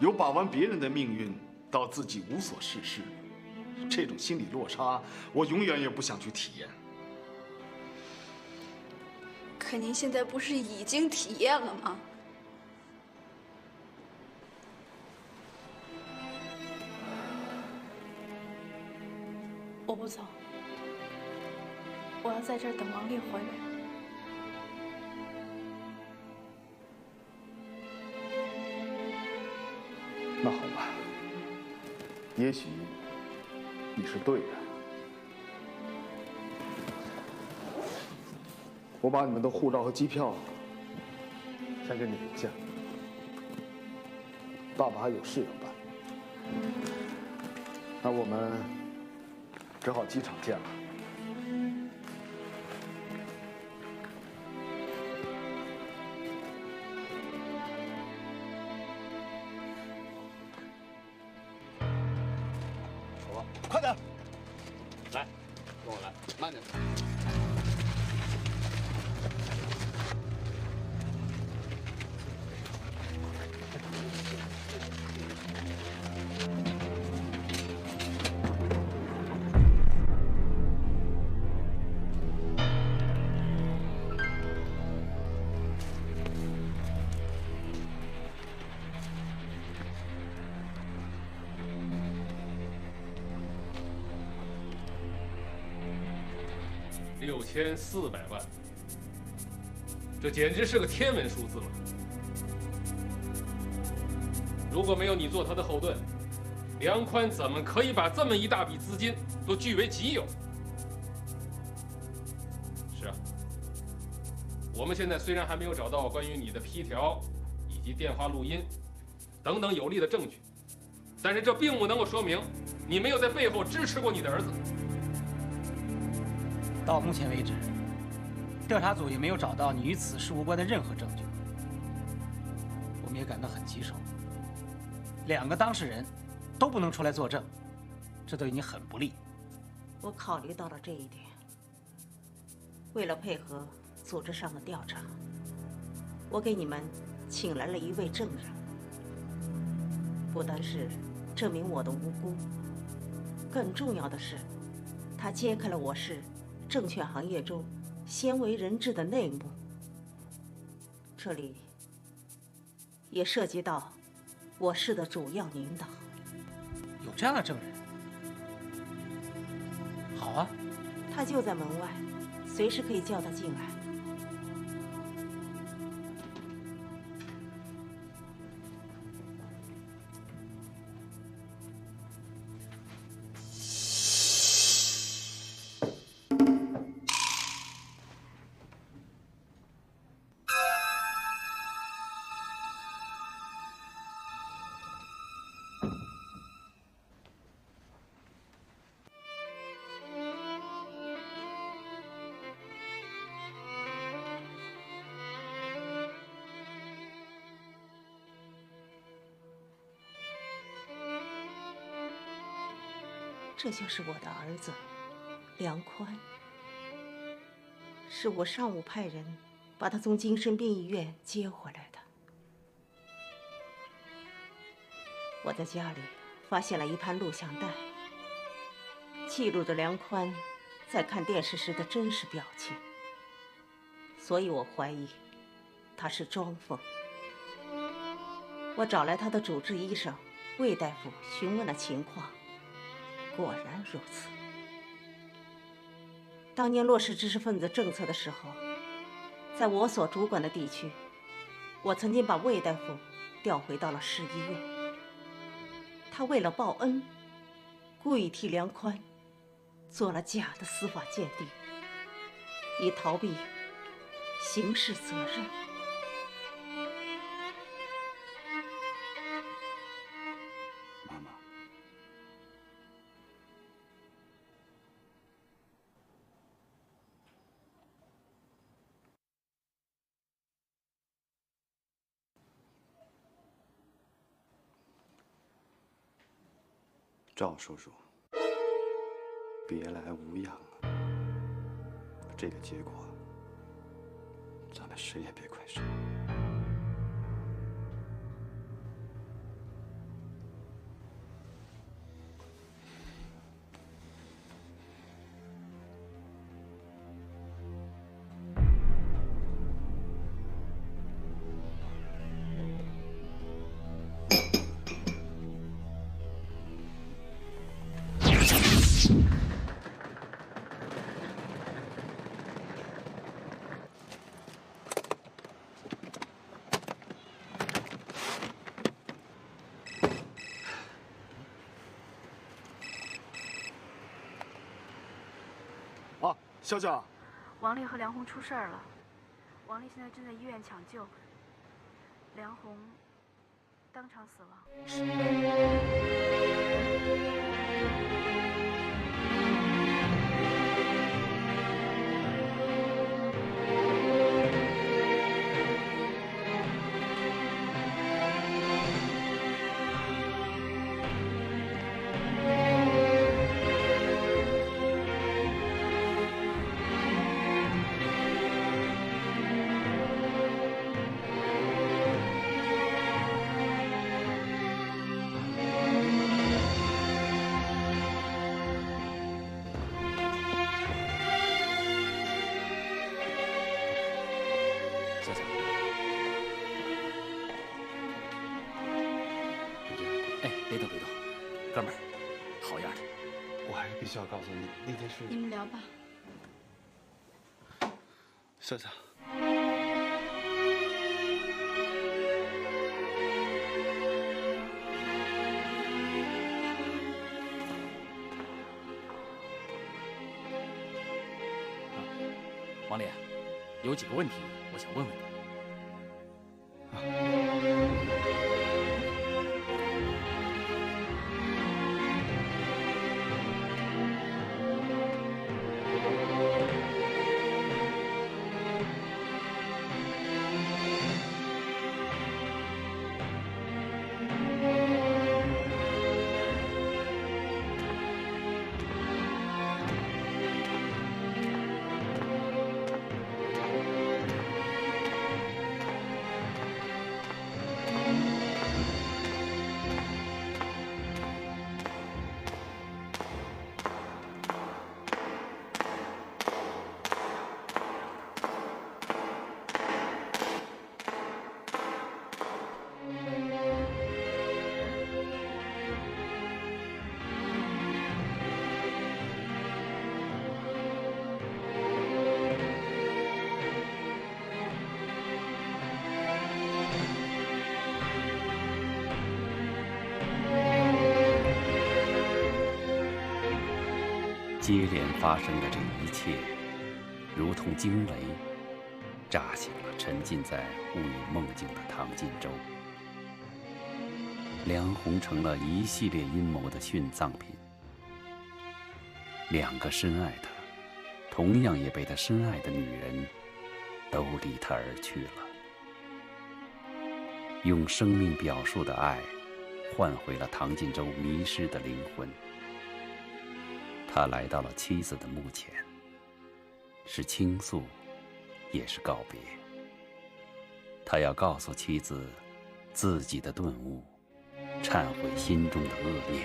由把玩别人的命运到自己无所事事，这种心理落差，我永远也不想去体验。可您现在不是已经体验了吗？我不走，我要在这儿等王烈回来。那好吧，也许你是对的。我把你们的护照和机票先给你留下，爸爸还有事要办。那我们只好机场见了。走吧，快点！来，跟我来，慢点。6400万，这简直是个天文数字嘛！如果没有你做他的后盾，梁宽怎么可以把这么一大笔资金都据为己有？是啊，我们现在虽然还没有找到关于你的批条以及电话录音等等有力的证据，但是这并不能够说明你没有在背后支持过你的儿子。到目前为止，调查组也没有找到你与此事无关的任何证据。我们也感到很棘手，2个当事人都不能出来作证，这对你很不利。我考虑到了这一点。为了配合组织上的调查，我给你们请来了一位证人，不单是证明我的无辜，更重要的是，他揭开了我市证券行业中鲜为人知的内幕。这里也涉及到我市的主要领导。有这样的证人？好啊，他就在门外，随时可以叫他进来。这就是我的儿子，梁宽。是我上午派人把他从精神病医院接回来的。我在家里发现了一盘录像带，记录着梁宽在看电视时的真实表情，所以我怀疑他是装疯。我找来他的主治医生魏大夫询问了情况。果然如此。当年落实知识分子政策的时候，在我所主管的地区，我曾经把魏大夫调回到了市医院。他为了报恩，故意替梁宽做了假的司法鉴定，以逃避刑事责任。赵叔叔，别来无恙啊！这个结果，咱们谁也别怪谁。小蒋，王丽和梁红出事儿了，王丽现在正在医院抢救，梁红当场死亡。哥们儿，好样的！我还是必须要告诉你，那件事。你们聊吧。小蒋。王烈，有几个问题我想问问你。接连发生的这一切，如同惊雷，炸醒了沉浸在雾里梦境的唐晋州。梁红成了一系列阴谋的殉葬品。两个深爱他，同样也被他深爱的女人，都离他而去了。用生命表述的爱，换回了唐晋州迷失的灵魂。他来到了妻子的墓前，是倾诉，也是告别。他要告诉妻子自己的顿悟，忏悔心中的恶念。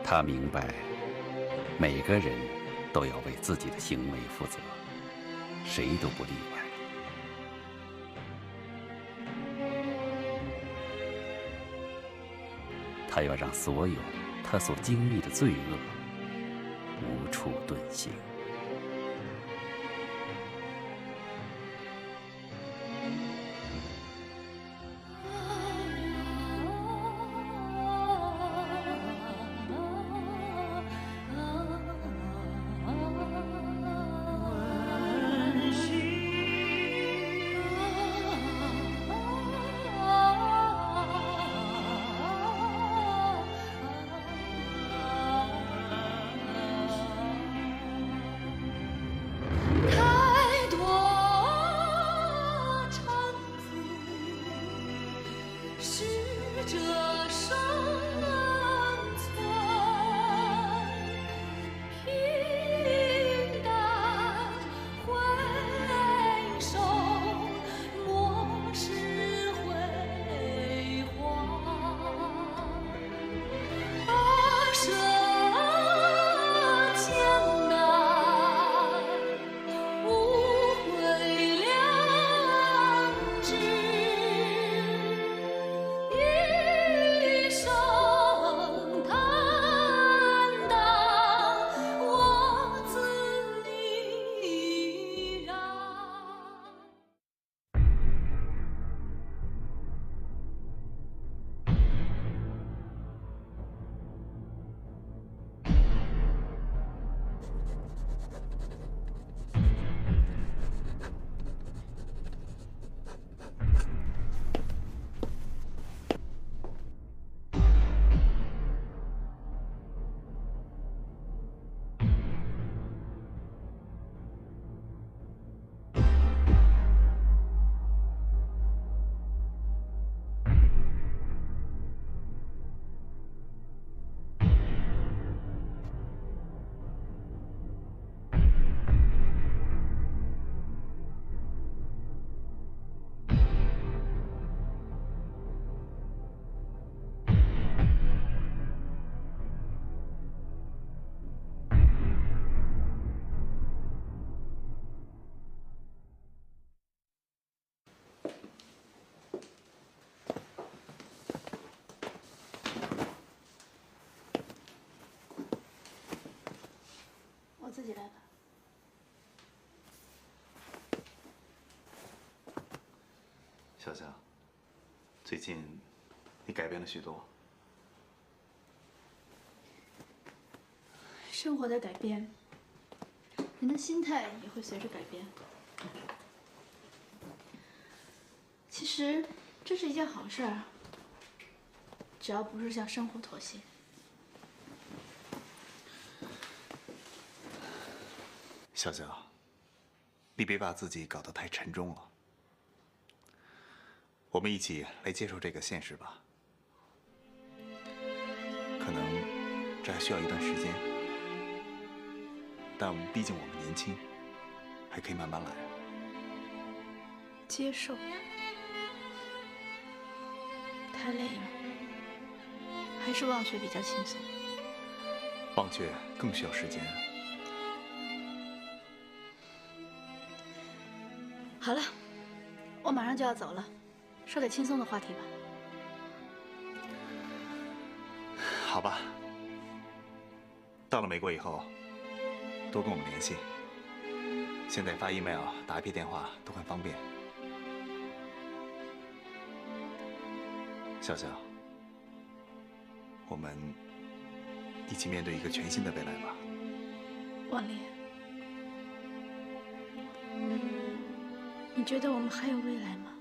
他明白，每个人都要为自己的行为负责，谁都不例外。他要让所有他所经历的罪恶无处遁形。自己来吧。小香，最近你改变了许多。生活在改变，人的心态也会随着改变。其实这是一件好事儿，只要不是向生活妥协。小小，你别把自己搞得太沉重了。我们一起来接受这个现实吧。可能这还需要一段时间，但毕竟我们年轻，还可以慢慢来。接受，太累了，还是忘却比较轻松。忘却更需要时间。好了，我马上就要走了，说点轻松的话题吧。好吧，到了美国以后，多跟我们联系。现在发 email、打一片电话都很方便。笑笑，我们一起面对一个全新的未来吧。王烈，你觉得我们还有未来吗？